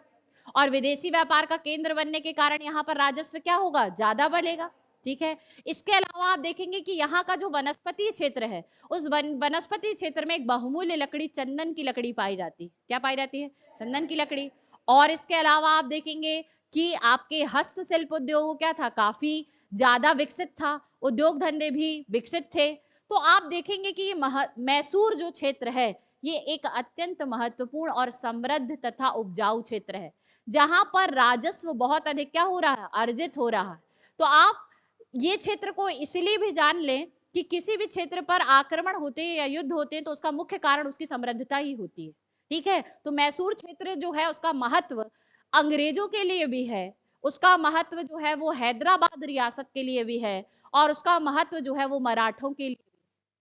और विदेशी व्यापार का केंद्र बनने के कारण यहाँ पर राजस्व क्या होगा? ज्यादा बढ़ेगा। ठीक है। इसके अलावा आप देखेंगे कि यहाँ का जो वनस्पति क्षेत्र है, उस वनस्पति क्षेत्र में एक बहुमूल्य लकड़ी चंदन की लकड़ी पाई जाती है। क्या पाई जाती है? चंदन की लकड़ी। और इसके अलावा आप देखेंगे कि आपके हस्तशिल्प उद्योग क्या था? काफी ज्यादा विकसित था। उद्योग धंधे भी विकसित थे। तो आप देखेंगे कि ये मैसूर जो क्षेत्र है ये एक अत्यंत महत्वपूर्ण और समृद्ध तथा उपजाऊ क्षेत्र है, जहां पर राजस्व बहुत अधिक क्या हो रहा है? अर्जित हो रहा है। तो आप ये क्षेत्र को इसलिए भी जान लें कि किसी भी क्षेत्र पर आक्रमण होते हैं या युद्ध होते हैं तो उसका मुख्य कारण उसकी समृद्धता ही होती है। ठीक है। तो मैसूर क्षेत्र जो है उसका महत्व अंग्रेजों के लिए भी है, उसका महत्व जो है वो हैदराबाद रियासत के लिए भी है, और उसका महत्व जो है वो मराठों के लिए,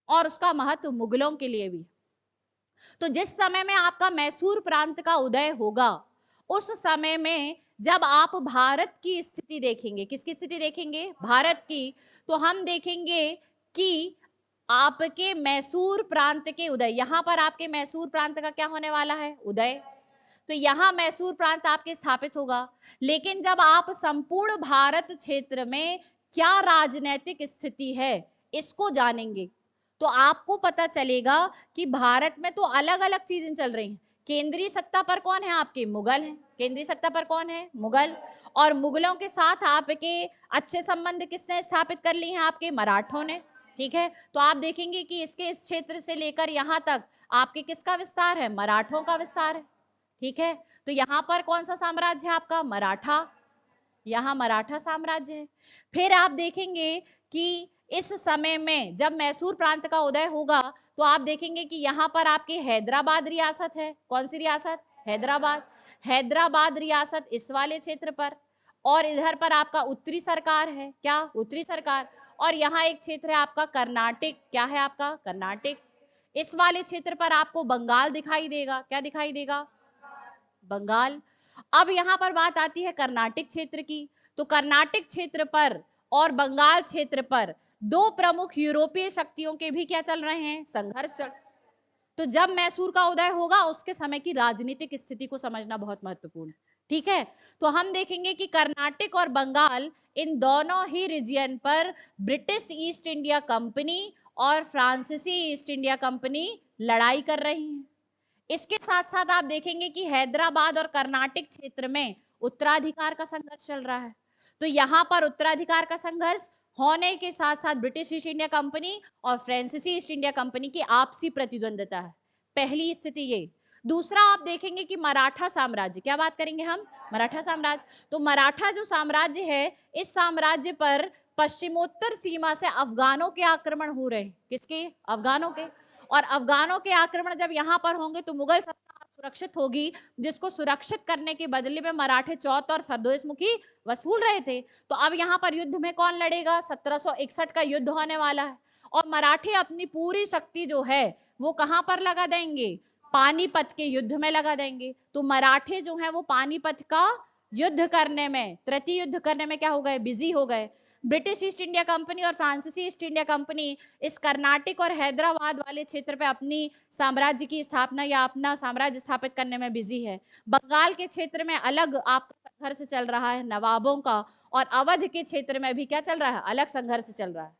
और उसका महत्व मुगलों के लिए भी। तो जिस समय में आपका मैसूर प्रांत का उदय होगा, उस समय में जब आप भारत की स्थिति देखेंगे, किसकी स्थिति देखेंगे? भारत की। तो हम देखेंगे कि आपके मैसूर प्रांत के उदय, यहां पर आपके मैसूर प्रांत का क्या होने वाला है? उदय। तो यहां मैसूर प्रांत आपके स्थापित होगा। लेकिन जब आप संपूर्ण भारत क्षेत्र में क्या राजनीतिक स्थिति है इसको जानेंगे तो आपको पता चलेगा कि भारत में तो अलग अलग चीजें चल रही हैं। केंद्रीय सत्ता पर कौन है? आपके मुगल हैं। केंद्रीय सत्ता पर कौन है? मुगल। और मुगलों के साथ आपके अच्छे संबंध किसने स्थापित कर लिए हैं? आपके मराठों ने। ठीक है। तो आप देखेंगे कि इसके इस क्षेत्र से लेकर यहाँ तक आपके किसका विस्तार है? मराठों का विस्तार है। ठीक है। तो यहाँ पर कौन सा साम्राज्य है आपका? मराठा। यहाँ मराठा साम्राज्य है। फिर आप देखेंगे कि इस समय में जब मैसूर प्रांत का उदय होगा तो आप देखेंगे कि यहाँ पर आपकी हैदराबाद रियासत है। कौन सी रियासत? हैदराबाद। हैदराबाद रियासत इस वाले क्षेत्र पर, और इधर पर आपका उत्तरी सरकार है। क्या? उत्तरी सरकार। और यहाँ एक क्षेत्र है आपका कर्नाटक। क्या है आपका? कर्नाटक। इस वाले क्षेत्र पर आपको बंगाल दिखाई देगा। क्या दिखाई देगा? बंगाल। अब यहाँ पर बात आती है कर्नाटक क्षेत्र की। तो कर्नाटक क्षेत्र पर और बंगाल क्षेत्र पर दो प्रमुख यूरोपीय शक्तियों के भी क्या चल रहे हैं? संघर्ष। तो जब मैसूर का उदय होगा उसके समय की राजनीतिक स्थिति को समझना बहुत महत्वपूर्ण है। ठीक है। तो हम देखेंगे कि कर्नाटक और बंगाल इन दोनों ही रीजन पर ब्रिटिश ईस्ट इंडिया कंपनी और फ्रांसीसी ईस्ट इंडिया कंपनी लड़ाई कर रही हैं। इसके साथ साथ आप देखेंगे कि हैदराबाद और कर्नाटक क्षेत्र में उत्तराधिकार का संघर्ष चल रहा है। तो यहाँ पर उत्तराधिकार का संघर्ष होने के साथ साथ ब्रिटिश ईस्ट इंडिया कंपनी और फ्रांसीसी ईस्ट इंडिया कंपनी की आपसी प्रतिद्वंदता है। पहली स्थिति ये। दूसरा आप देखेंगे कि मराठा साम्राज्य, क्या बात करेंगे हम? मराठा साम्राज्य। तो मराठा जो साम्राज्य है, इस साम्राज्य पर पश्चिमोत्तर सीमा से अफगानों के आक्रमण हो रहे हैं। किसके? अफगानों के। और अफगानों के आक्रमण जब यहाँ पर होंगे तो मुगल सत्ता सुरक्षित होगी, जिसको सुरक्षित करने के बदले में मराठे चौथ और सरदोस्मुखी वसूल रहे थे। तो अब यहाँ पर युद्ध में कौन लड़ेगा? 1761 का युद्ध होने वाला है। और मराठे अपनी पूरी शक्ति जो है वो कहाँ पर लगा देंगे? पानीपत के युद्ध में लगा देंगे। तो मराठे जो है वो पानीपत का युद्ध करने में, तृतीय युद्ध करने में क्या हो गए? बिजी हो गए। ब्रिटिश ईस्ट इंडिया कंपनी और फ्रांसीसी ईस्ट इंडिया कंपनी इस कर्नाटक और हैदराबाद वाले क्षेत्र पे अपनी साम्राज्य की स्थापना या अपना साम्राज्य स्थापित करने में बिजी है। बंगाल के क्षेत्र में अलग आपका संघर्ष चल रहा है नवाबों का, और अवध के क्षेत्र में भी क्या चल रहा है? अलग संघर्ष चल रहा है।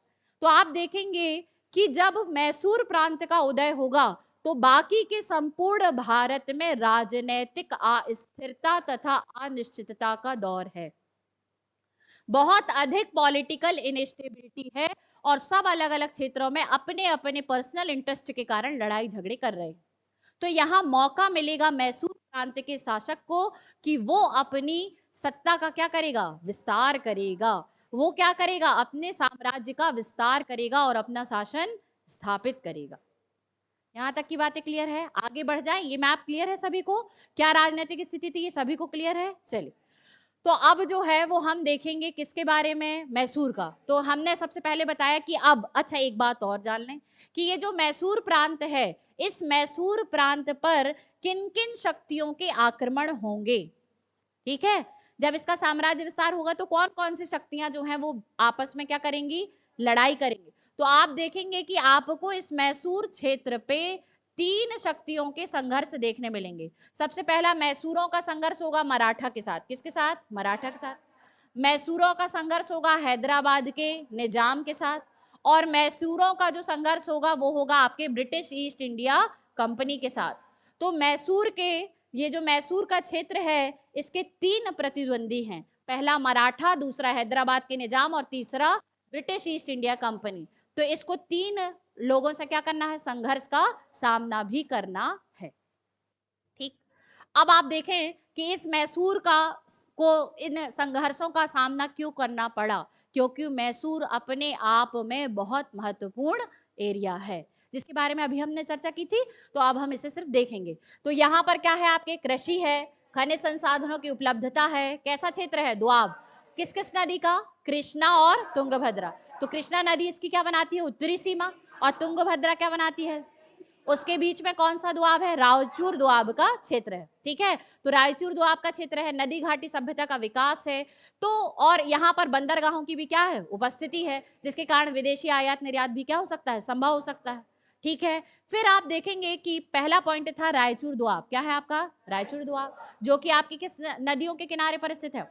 तो आप देखेंगे कि जब मैसूर प्रांत का उदय होगा तो बाकी के संपूर्ण भारत में राजनीतिक अस्थिरता तथा अनिश्चितता का दौर है। बहुत अधिक पॉलिटिकल इनस्टेबिलिटी है और सब अलग अलग क्षेत्रों में अपने अपने पर्सनल इंटरेस्ट के कारण लड़ाई झगड़े कर रहे हैं। तो यहाँ मौका मिलेगा मैसूर प्रांत के शासक को कि वो अपनी सत्ता का क्या करेगा, विस्तार करेगा। वो क्या करेगा, अपने साम्राज्य का विस्तार करेगा और अपना शासन स्थापित करेगा। यहां तक की बातें क्लियर है? आगे बढ़ जाए, ये मैप क्लियर है सभी को? क्या राजनीतिक स्थिति थी, ये सभी को क्लियर है? चलिए, तो अब जो है वो हम देखेंगे किसके बारे में, मैसूर का। तो हमने सबसे पहले बताया कि अब, अच्छा एक बात और जान लें कि ये जो मैसूर प्रांत है, इस मैसूर प्रांत पर किन किन शक्तियों के आक्रमण होंगे। ठीक है, जब इसका साम्राज्य विस्तार होगा तो कौन कौन सी शक्तियां जो हैं वो आपस में क्या करेंगी, लड़ाई करेंगी। तो आप देखेंगे कि आपको इस मैसूर क्षेत्र पे 3 शक्तियों के संघर्ष देखने मिलेंगे। सबसे पहला मैसूरों का संघर्ष होगा मराठा के साथ। किसके साथ, मराठा के साथ। मैसूरों का संघर्ष होगा हैदराबाद के निजाम के साथ। और मैसूरों का जो संघर्ष होगा वो होगा आपके ब्रिटिश ईस्ट इंडिया कंपनी के साथ। तो मैसूर के, ये जो मैसूर का क्षेत्र है, इसके 3 प्रतिद्वंदी हैं। पहला मराठा, दूसरा हैदराबाद के निजाम और तीसरा ब्रिटिश ईस्ट इंडिया कंपनी। तो इसको 3 लोगों से क्या करना है, संघर्ष का सामना भी करना है। ठीक, अब आप देखें कि इस मैसूर का को इन संघर्षों का सामना क्यों करना पड़ा, क्योंकि मैसूर अपने आप में बहुत महत्वपूर्ण एरिया है, जिसके बारे में अभी हमने चर्चा की थी। तो अब हम इसे सिर्फ देखेंगे। तो यहाँ पर क्या है, आपके कृषि है, खनिज संसाधनों की उपलब्धता है। कैसा क्षेत्र है, दोआब। किस किस नदी का, कृष्णा और तुंगभद्रा। तो कृष्णा नदी इसकी क्या बनाती है, उत्तरी सीमा, और तुंगभद्रा क्या बनाती है, उसके बीच में कौन सा दुआब है, रायचूर दुआब का क्षेत्र है। ठीक है, तो रायचूर दुआब का क्षेत्र है, नदी घाटी सभ्यता का विकास है। तो और यहाँ पर बंदरगाहों की भी क्या है, उपस्थिति है, जिसके कारण विदेशी आयात निर्यात भी क्या हो सकता है, संभव हो सकता है। ठीक है, फिर आप देखेंगे कि पहला पॉइंट था रायचूर दुआब। क्या है आपका, रायचूर दुआब, जो कि आपकी किस नदियों के किनारे पर स्थित है,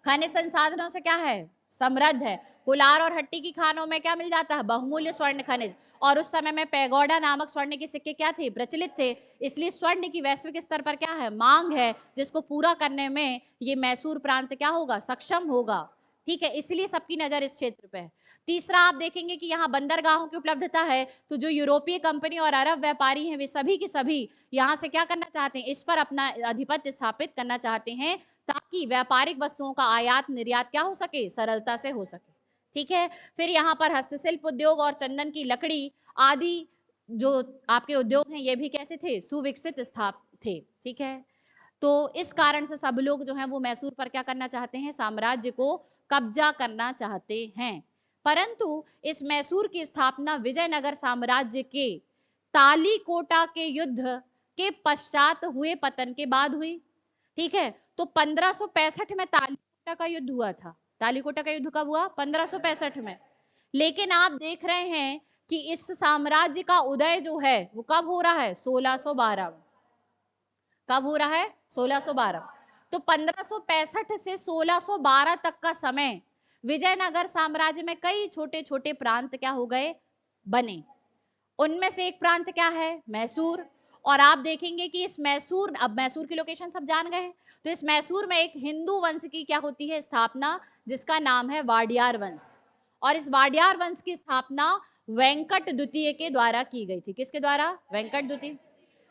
खनिज संसाधनों से क्या है, समृद्ध है। कुलार और हट्टी की खानों में क्या मिल जाता है, बहुमूल्य स्वर्ण खनिज। और उस समय में पैगोडा नामक स्वर्ण के सिक्के क्या थे, प्रचलित थे। इसलिए स्वर्ण की वैश्विक स्तर पर क्या है, मांग है, जिसको पूरा करने में ये मैसूर प्रांत क्या होगा, सक्षम होगा। ठीक है, इसलिए सबकी नजर इस क्षेत्र पे है। तीसरा आप देखेंगे कि यहाँ बंदरगाहों की उपलब्धता है। तो जो यूरोपीय कंपनी और अरब व्यापारी हैं, वे सभी के सभी यहाँ से क्या करना चाहते हैं, इस पर अपना आधिपत्य स्थापित करना चाहते हैं, ताकि व्यापारिक वस्तुओं का आयात निर्यात क्या हो सके, सरलता से हो सके। ठीक है, फिर यहाँ पर हस्तशिल्प उद्योग और चंदन की लकड़ी आदि जो आपके उद्योग हैं, ये भी कैसे थे, सुविकसित स्थाप थे। ठीक है, तो इस कारण से सब लोग जो हैं वो मैसूर पर क्या करना चाहते हैं, साम्राज्य को कब्जा करना चाहते हैं। परंतु इस मैसूर की स्थापना विजयनगर साम्राज्य के तालीकोटा के युद्ध के पश्चात हुए पतन के बाद हुई। ठीक है, तो 1565 में तालीकोटा का युद्ध हुआ था। तालीकोटा का युद्ध कब हुआ, 1565 में। लेकिन आप देख रहे हैं कि इस साम्राज्य का उदय जो है वो कब हो रहा है, 1612 में। कब हो रहा है, 1612। तो 1565 से 1612 तक का समय विजयनगर साम्राज्य में कई छोटे छोटे प्रांत क्या हो गए, बने। उनमें से एक प्रांत क्या है, मैसूर। और आप देखेंगे कि इस मैसूर, अब मैसूर की लोकेशन सब जान गए हैं, तो इस मैसूर में एक हिंदू वंश की क्या होती है, स्थापना, जिसका नाम है वाडियार वंश। और इस वाडियार वंश की स्थापना वेंकट द्वितीय के द्वारा की गई थी। किसके द्वारा, वेंकट द्वितीय।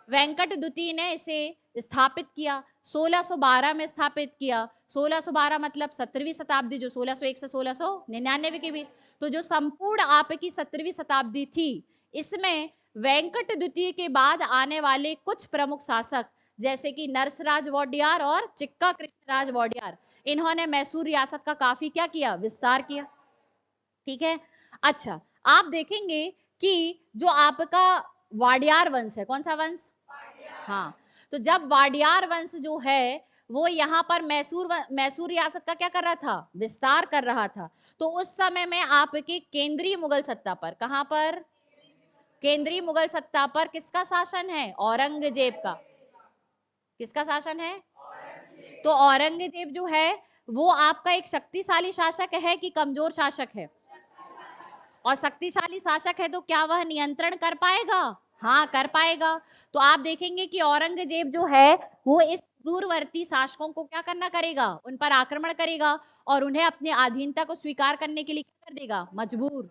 वेंकट द्वितीय ने इसे स्थापित किया, 1612 में स्थापित किया। 1612 मतलब 17वीं शताब्दी, जो 1601 से 1699 के बीच। तो जो संपूर्ण आपकी 17वीं शताब्दी थी, इसमें वेंकट द्वितीय के बाद आने वाले कुछ प्रमुख शासक, जैसे कि नरसराज वोडियार और चिक्का कृष्णराज वोडियार, इन्होंने मैसूर रियासत का काफी क्या किया, विस्तार किया। ठीक है, अच्छा आप देखेंगे कि जो आपका वाडियार वंश है, कौन सा वंश, हाँ, तो जब वाडियार वंश जो है वो यहाँ पर मैसूर रियासत का क्या कर रहा था, विस्तार कर रहा था, तो उस समय में आपके केंद्रीय मुगल सत्ता पर, कहां पर, केंद्रीय मुगल सत्ता पर किसका शासन है, औरंगजेब का। किसका शासन है, तो औरंगजेब जो है वो आपका एक शक्तिशाली शासक है कि कमजोर शासक है, और शक्तिशाली शासक है तो क्या वह नियंत्रण कर पाएगा, हाँ कर पाएगा। तो आप देखेंगे कि औरंगजेब जो है वो इस दूरवर्ती शासकों को क्या करना करेगा, उन पर आक्रमण करेगा और उन्हें अपनी अधीनता को स्वीकार करने के लिए क्या कर देगा, मजबूर।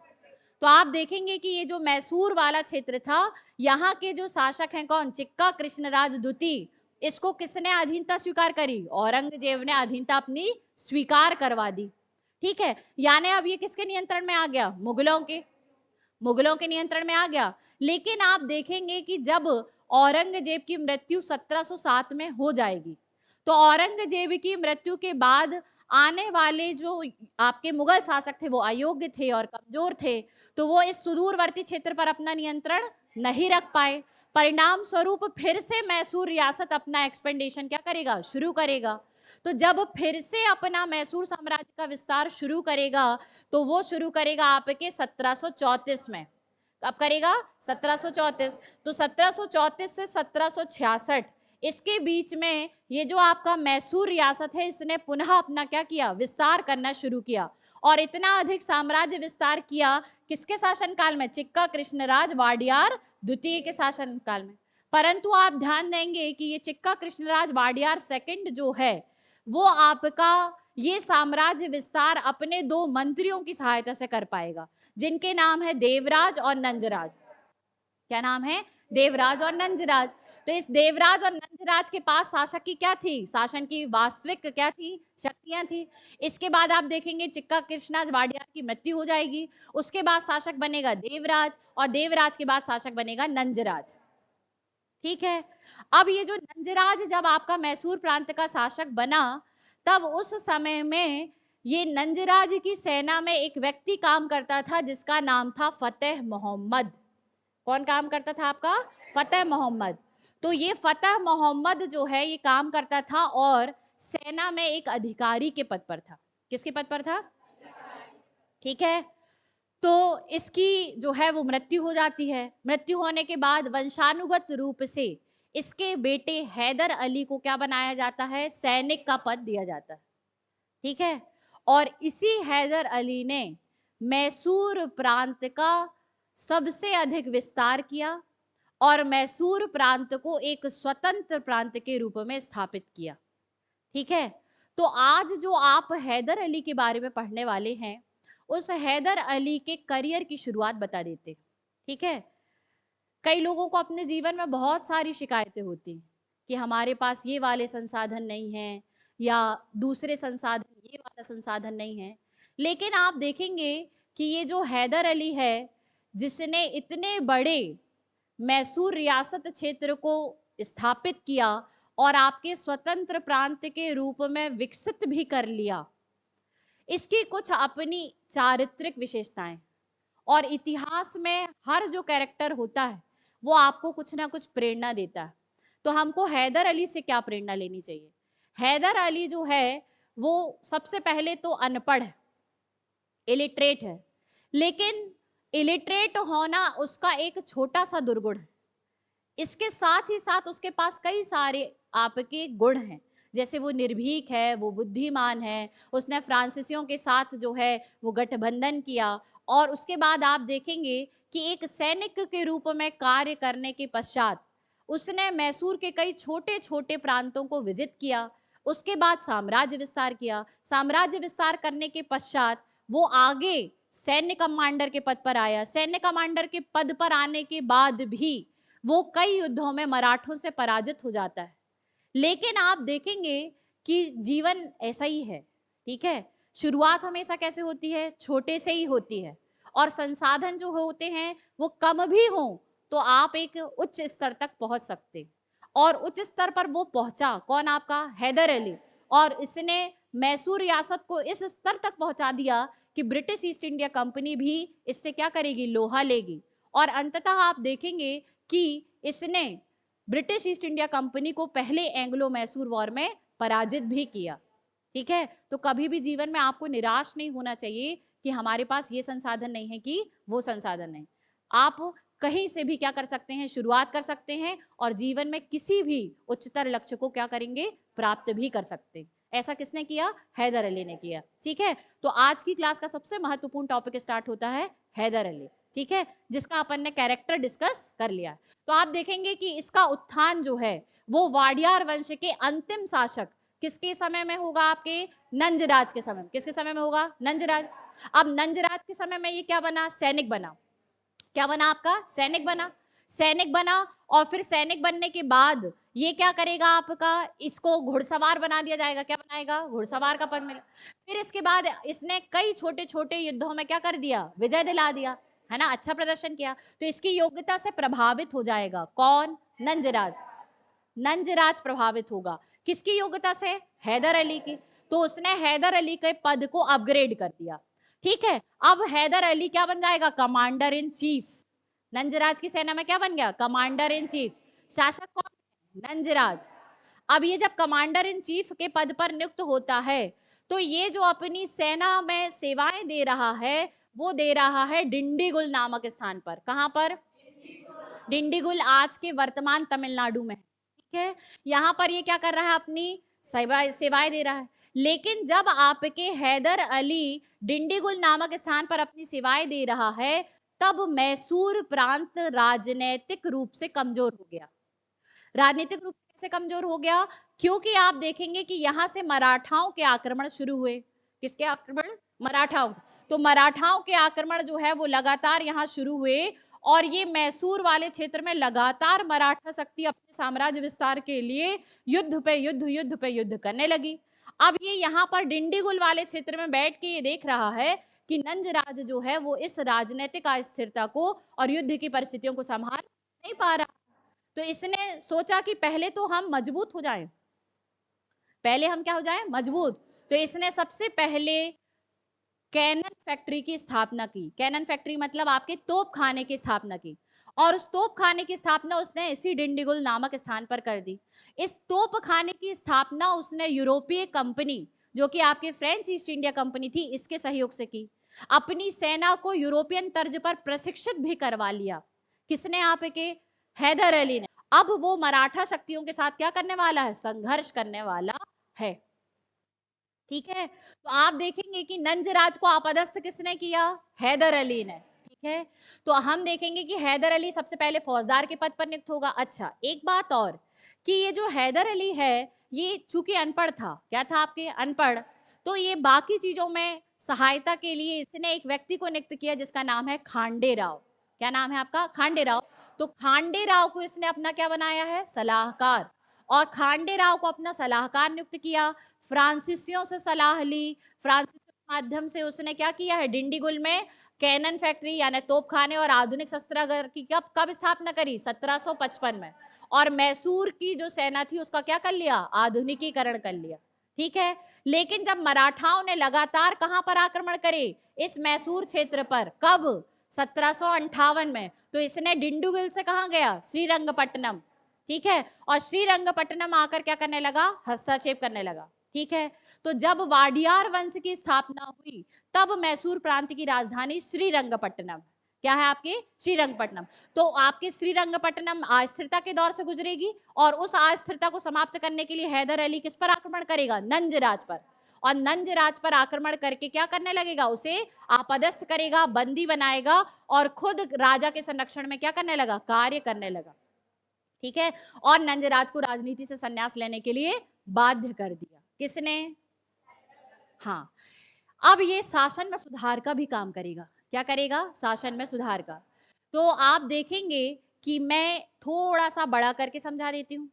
तो आप देखेंगे कि ये जो मैसूर वाला क्षेत्र था, यहाँ के जो शासक हैं कौन, चिक्का कृष्णराज द्वितीय, इसको किसने अधीनता स्वीकार करी? औरंगजेब ने अधीनता अपनी स्वीकार करवा दी। ठीक है, यानी अब ये किसके नियंत्रण में आ गया? मुगलों के नियंत्रण में आ गया। लेकिन आप देखेंगे कि जब औरंगजेब की मृत्यु 1707 में हो जाएगी, तो औरंगजेब की मृत्यु के बाद आने वाले जो आपके मुगल शासक थे वो अयोग्य थे और कमजोर थे, तो वो इस सुदूरवर्ती क्षेत्र पर अपना नियंत्रण नहीं रख पाए। परिणाम स्वरूप फिर से मैसूर रियासत अपना एक्सपेंडेशन क्या करेगा? शुरू करेगा। तो जब फिर से अपना मैसूर साम्राज्य का विस्तार शुरू करेगा, तो वो शुरू करेगा आपके 1734 में। अब करेगा 1734। तो 1734 से 1766 इसके बीच में ये जो आपका मैसूर रियासत है, इसने पुनः अपना क्या किया? विस्तार करना शुरू किया। और इतना अधिक साम्राज्य विस्तार किया किसके शासनकाल में? चिक्का कृष्णराज वाडियार द्वितीय के शासनकाल में। परंतु आप ध्यान देंगे कि ये चिक्का कृष्णराज वाडियार सेकंड जो है, वो आपका ये साम्राज्य विस्तार अपने दो मंत्रियों की सहायता से कर पाएगा, जिनके नाम है देवराज और नंजराज। क्या नाम है? देवराज और नंजराज। तो इस देवराज और नंजराज के पास शासक की क्या थी? शासन की वास्तविक क्या थी? शक्तियां थी। इसके बाद आप देखेंगे चिक्का कृष्णराज वाडियार की मृत्यु हो जाएगी, उसके बाद शासक बनेगा देवराज, और देवराज के बाद शासक बनेगा नंजराज। ठीक है, अब ये जो नंजराज जब आपका मैसूर प्रांत का शासक बना, तब उस समय में ये नंजराज की सेना में एक व्यक्ति काम करता था जिसका नाम था फतेह मोहम्मद। कौन काम करता था आपका? फतेह मोहम्मद। तो ये फतेह मोहम्मद जो है ये काम करता था और सेना में एक अधिकारी के पद पर था। किसके पद पर था? ठीक है, तो इसकी जो है वो मृत्यु हो जाती है। मृत्यु होने के बाद वंशानुगत रूप से इसके बेटे हैदर अली को क्या बनाया जाता है? सैनिक का पद दिया जाता है। ठीक है, और इसी हैदर अली ने मैसूर प्रांत का सबसे अधिक विस्तार किया और मैसूर प्रांत को एक स्वतंत्र प्रांत के रूप में स्थापित किया। ठीक है, तो आज जो आप हैदर अली के बारे में पढ़ने वाले हैं, उस हैदर अली के करियर की शुरुआत बता देते। ठीक है, कई लोगों को अपने जीवन में बहुत सारी शिकायतें होती कि हमारे पास ये वाले संसाधन नहीं हैं या दूसरे संसाधन, ये वाला संसाधन नहीं है। लेकिन आप देखेंगे कि ये जो हैदर अली है, जिसने इतने बड़े मैसूर रियासत क्षेत्र को स्थापित किया और आपके स्वतंत्र प्रांत के रूप में विकसित भी कर लिया, इसकी कुछ अपनी चारित्रिक विशेषताएं, और इतिहास में हर जो कैरेक्टर होता है वो आपको कुछ ना कुछ प्रेरणा देता है। तो हमको हैदर अली से क्या प्रेरणा लेनी चाहिए? हैदर अली जो है वो सबसे पहले तो अनपढ़ है, इलिटरेट है, लेकिन इलिटरेट होना उसका एक छोटा सा दुर्गुण है। इसके साथ ही साथ उसके पास कई सारे आपके गुण हैं, जैसे वो निर्भीक है, वो बुद्धिमान है, उसने फ्रांसीसियों के साथ जो है वो गठबंधन किया, और उसके बाद आप देखेंगे कि एक सैनिक के रूप में कार्य करने के पश्चात उसने मैसूर के कई छोटे छोटे प्रांतों को विजिट किया। उसके बाद साम्राज्य विस्तार किया। साम्राज्य विस्तार करने के पश्चात वो आगे सैन्य कमांडर के पद पर आया। सैन्य कमांडर के पद पर आने के बाद भी वो कई युद्धों में मराठों से पराजित हो जाता है। लेकिन आप देखेंगे कि जीवन ऐसा ही है। ठीक है, शुरुआत हमेशा कैसे होती है? छोटे से ही होती है, और संसाधन जो होते हैं वो कम भी हो तो आप एक उच्च स्तर तक पहुंच सकते। और उच्च स्तर पर वो पहुंचा कौन? आपका हैदर अली। और इसने मैसूर रियासत को इस स्तर तक पहुंचा दिया कि ब्रिटिश ईस्ट इंडिया कंपनी भी इससे क्या करेगी? लोहा लेगी। और अंततः आप देखेंगे कि इसने ब्रिटिश ईस्ट इंडिया कंपनी को पहले एंग्लो मैसूर वॉर में पराजित भी किया। ठीक है, तो कभी भी जीवन में आपको निराश नहीं होना चाहिए कि हमारे पास ये संसाधन नहीं है कि वो संसाधन नहीं। आप कहीं से भी क्या कर सकते हैं? शुरुआत कर सकते हैं, और जीवन में किसी भी उच्चतर लक्ष्य को क्या करेंगे? प्राप्त भी कर सकते हैं। ऐसा किसने किया? हैदर अली ने किया। ठीक है, तो आज की क्लास का सबसे महत्वपूर्ण टॉपिक स्टार्ट होता है हैदर अली। ठीक है, जिसका अपन ने कैरेक्टर डिस्कस कर लिया। तो आप देखेंगे कि इसका उत्थान जो है वो वाडियार वंश के अंतिम शासक किसके समय में होगा? आपके नंजराज के समय में। किसके समय में होगा? नंजराज। अब नंजराज के समय में ये क्या बना? सैनिक बना। क्या बना? आपका सैनिक बना। सैनिक बना, और फिर सैनिक बनने के बाद ये क्या करेगा आपका, इसको घुड़सवार बना दिया जाएगा, क्या बनाएगा, घुड़सवार का पद मिला। फिर इसके बाद इसने कई छोटे छोटे युद्धों में क्या कर दिया, विजय दिला दिया, है ना, अच्छा प्रदर्शन किया, तो इसकी योग्यता से प्रभावित हो जाएगा कौन, नंजराज। नंजराज प्रभावित होगा किसकी योग्यता से, हैदर अली की। तो उसने हैदर अली के पद को अपग्रेड कर दिया। ठीक है, अब हैदर अली क्या बन जाएगा, कमांडर इन चीफ। नंजराज की सेना में क्या बन गया, कमांडर इन चीफ। शासक कौन, नंजराज। अब ये जब कमांडर इन चीफ के पद पर नियुक्त होता है, तो ये जो अपनी सेना में सेवाएं दे रहा है, वो दे रहा है डिंडीगुल नामक स्थान पर। कहां पर, डिंडीगुल आज के वर्तमान तमिलनाडु में, ठीक है। यहाँ पर ये क्या कर रहा है, अपनी सेवाएं दे रहा है। लेकिन जब आपके हैदर अली डिंडीगुल नामक स्थान पर अपनी सेवाएं दे रहा है, तब मैसूर प्रांत राजनीतिक रूप से कमजोर हो गया। राजनीतिक रूप से कमजोर हो गया क्योंकि आप देखेंगे कि यहां से मराठाओं के आक्रमण शुरू हुए। किसके आक्रमण, मराठाओं। तो मराठाओं के आक्रमण जो है वो लगातार यहाँ शुरू हुए, और ये मैसूर वाले क्षेत्र में लगातार मराठा शक्ति अपने साम्राज्य विस्तार के लिए युद्ध पे युद्ध, युद्ध पे युद्ध करने लगी। अब ये यहाँ पर डिंडीगुल वाले क्षेत्र में बैठ के ये देख रहा है कि नंजराज जो है वो इस राजनीतिक अस्थिरता को और युद्ध की परिस्थितियों को संभाल नहीं पा रहा। तो इसने सोचा कि पहले तो हम मजबूत हो जाएं, पहले हम क्या हो जाएं, मजबूत। तो इसने सबसे पहले कैनन फैक्ट्री की स्थापना की। कैनन फैक्ट्री मतलब आपके तोप खाने की स्थापना की, और उस तोप खाने की स्थापना उसने इसी डिंडीगुल नामक स्थान पर कर दी। इस तोप खाने की स्थापना उसने यूरोपीय कंपनी, जो कि आपके फ्रेंच ईस्ट इंडिया कंपनी थी, इसके सहयोग से की। अपनी सेना को यूरोपियन तर्ज पर प्रशिक्षित भी करवा लिया। किसने, आपके हैदर अली ने। अब वो मराठा शक्तियों के साथ क्या करने वाला है, संघर्ष करने वाला है। ठीक है, तो आप देखेंगे कि नंजराज को अपदस्थ किसने किया, हैदर अली ने। ठीक है, तो हम देखेंगे कि हैदर अली सबसे पहले फौजदार के पद पर नियुक्त होगा। अच्छा, एक बात और कि ये जो हैदर अली है, ये चूंकि अनपढ़ था, क्या था आपके, अनपढ़, तो ये बाकी चीजों में सहायता के लिए इसने एक व्यक्ति को नियुक्त किया जिसका नाम है खांडे राव। क्या नाम है आपका, खांडे राव। तो खांडे राव को इसने अपना क्या बनाया है, सलाहकार। और खांडे राव को अपना सलाहकार नियुक्त किया, फ्रांसीसियों से सलाह ली, फ्रांसीसियों के माध्यम से उसने क्या किया है, डिंडीगुल में कैनन फैक्ट्री यानी तोपखाने और आधुनिक शस्त्रागार की कब कब स्थापना करी, 1755 में। और मैसूर की जो सेना थी उसका क्या कर लिया, आधुनिकीकरण कर लिया। ठीक है, लेकिन जब मराठाओं ने लगातार कहां पर आक्रमण करे, इस मैसूर क्षेत्र पर, कब, 1758 में, तो इसने डिंडीगुल से कहां गया, श्रीरंगपट्टनम। ठीक है, और श्रीरंगपट्टनम आकर क्या करने लगा, हस्तक्षेप करने लगा। ठीक है, तो जब वाडियार वंश की स्थापना हुई, तब मैसूर प्रांत की राजधानी श्रीरंगपट्टनम, क्या है आपके, श्रीरंगपट्टनम। तो आपके श्रीरंगपट्टनम अस्थिरता के दौर से गुजरेगी, और उस अस्थिरता को समाप्त करने के लिए हैदर अली किस पर आक्रमण करेगा, नंजराज पर। और नंजराज पर आक्रमण करके क्या करने लगेगा, उसे आपदस्थ करेगा, बंदी बनाएगा, और खुद राजा के संरक्षण में क्या करने लगा, कार्य करने लगा। ठीक है, और नंजराज को राजनीति से संन्यास लेने के लिए बाध्य कर दिया, किसने, हाँ। अब ये शासन में सुधार का भी काम करेगा, क्या करेगा, शासन में सुधार का। तो आप देखेंगे कि मैं थोड़ा सा बड़ा करके समझा देती हूँ।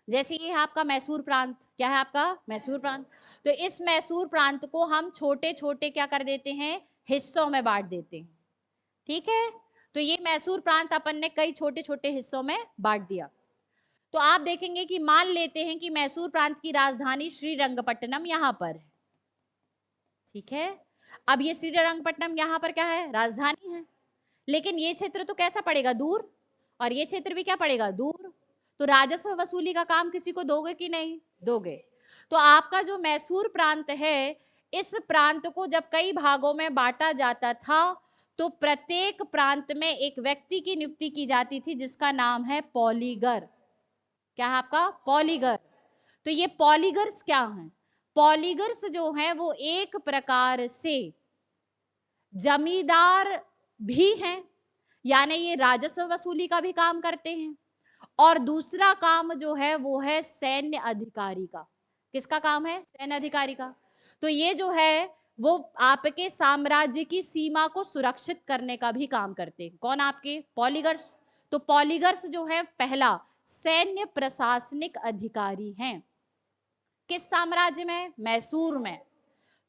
जैसे ये है आपका मैसूर प्रांत, क्या है आपका, मैसूर प्रांत। तो इस मैसूर प्रांत को हम छोटे छोटे क्या कर देते हैं, हिस्सों में बांट देते हैं। ठीक है, तो ये मैसूर प्रांत अपन ने कई छोटे छोटे हिस्सों में बांट दिया। तो आप देखेंगे कि मान लेते हैं कि मैसूर प्रांत की राजधानी श्रीरंगपट्टनम यहां पर है। ठीक है, अब ये श्रीरंगपट्टनम यहां पर क्या है, राजधानी है, लेकिन ये क्षेत्र तो कैसा पड़ेगा, दूर, और ये क्षेत्र भी क्या पड़ेगा, दूर। तो राजस्व वसूली का काम किसी को दोगे कि नहीं दोगे। तो आपका जो मैसूर प्रांत है, इस प्रांत को जब कई भागों में बांटा जाता था, तो प्रत्येक प्रांत में एक व्यक्ति की नियुक्ति की जाती थी जिसका नाम है पॉलीगर। क्या है आपका, पॉलीगर। तो ये पॉलीगर्स क्या हैं, पॉलीगर्स जो हैं वो एक प्रकार से जमींदार भी हैं, यानी ये राजस्व वसूली का भी काम करते हैं, और दूसरा काम जो है वो है सैन्य अधिकारी का। किसका काम है, सैन्य अधिकारी का। तो ये जो है वो आपके साम्राज्य की सीमा को सुरक्षित करने का भी काम करते हैं। कौन, आपके पॉलीगर्स। तो पॉलीगर्स जो है पहला सैन्य प्रशासनिक अधिकारी हैं। किस साम्राज्य में? मैसूर में।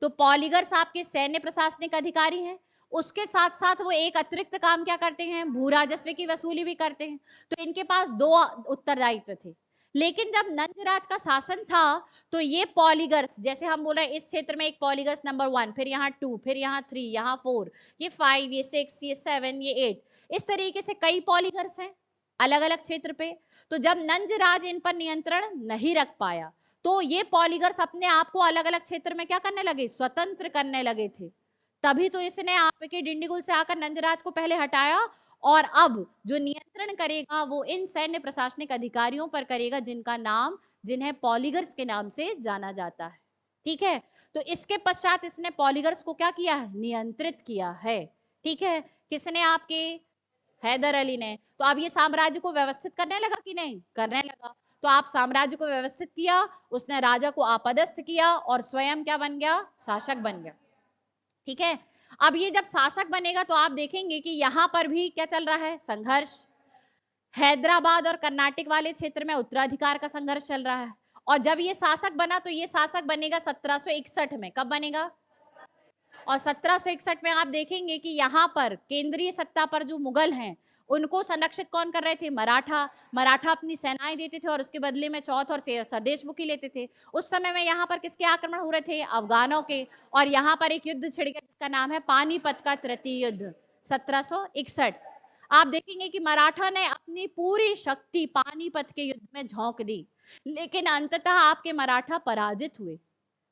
तो पॉलीगर्स आपके सैन्य प्रशासनिक अधिकारी हैं। उसके साथ साथ वो एक अतिरिक्त काम क्या करते हैं? भू राजस्व की वसूली भी करते हैं। तो इनके पास दो उत्तरदायित्व थे। लेकिन जब नंजराज का शासन था तो ये पॉलीगर्स, जैसे हम बोल रहे हैं इस क्षेत्र में एक पॉलीगर्स नंबर 1, फिर यहाँ 2, फिर यहाँ 3, यहाँ 4, ये 5, ये 6, ये 7, ये 8, इस तरीके से कई पॉलीगर्स हैं अलग अलग क्षेत्र पे। तो जब नंजराज इन पर नियंत्रण नहीं रख पाया तो ये पॉलीगर्स अपने आप को अलग अलग क्षेत्र में क्या करने लगे? स्वतंत्र करने लगे थे। तभी तो इसने आपके डिंडीगुल से आकर नंजराज को पहले हटाया और अब जो नियंत्रण करेगा वो इन सैन्य प्रशासनिक अधिकारियों पर करेगा जिनका नाम, जिन्हें पॉलीगर्स के नाम से जाना जाता है। ठीक है, तो इसके पश्चात इसने पॉलीगर्स को क्या किया है? नियंत्रित किया है। ठीक है, किसने? आपके हैदर अली ने। तो अब ये साम्राज्य को व्यवस्थित करने लगा कि नहीं? करने लगा। तो आप साम्राज्य को व्यवस्थित किया, उसने राजा को आपदस्थ किया और स्वयं क्या बन गया? शासक बन गया। ठीक है, अब ये जब शासक बनेगा तो आप देखेंगे कि यहां पर भी क्या चल रहा है? संघर्ष। हैदराबाद और कर्नाटक वाले क्षेत्र में उत्तराधिकार का संघर्ष चल रहा है। और जब ये शासक बना तो ये शासक बनेगा 1761 में। कब बनेगा? और 1761 में आप देखेंगे कि यहाँ पर केंद्रीय सत्ता पर जो मुगल हैं उनको संरक्षित कौन कर रहे थे? मराठा। मराठा अपनी सेनाएं देते थे और उसके बदले में चौथ और सरदेशमुखी लेते थे। उस समय में यहाँ पर किसके आक्रमण हो रहे थे? अफगानों के। और यहाँ पर एक युद्ध छिड़ गया जिसका नाम है पानीपत का तृतीय युद्ध 1761। आप देखेंगे कि मराठा ने अपनी पूरी शक्ति पानीपत के युद्ध में झोंक दी, लेकिन अंततः आपके मराठा पराजित हुए।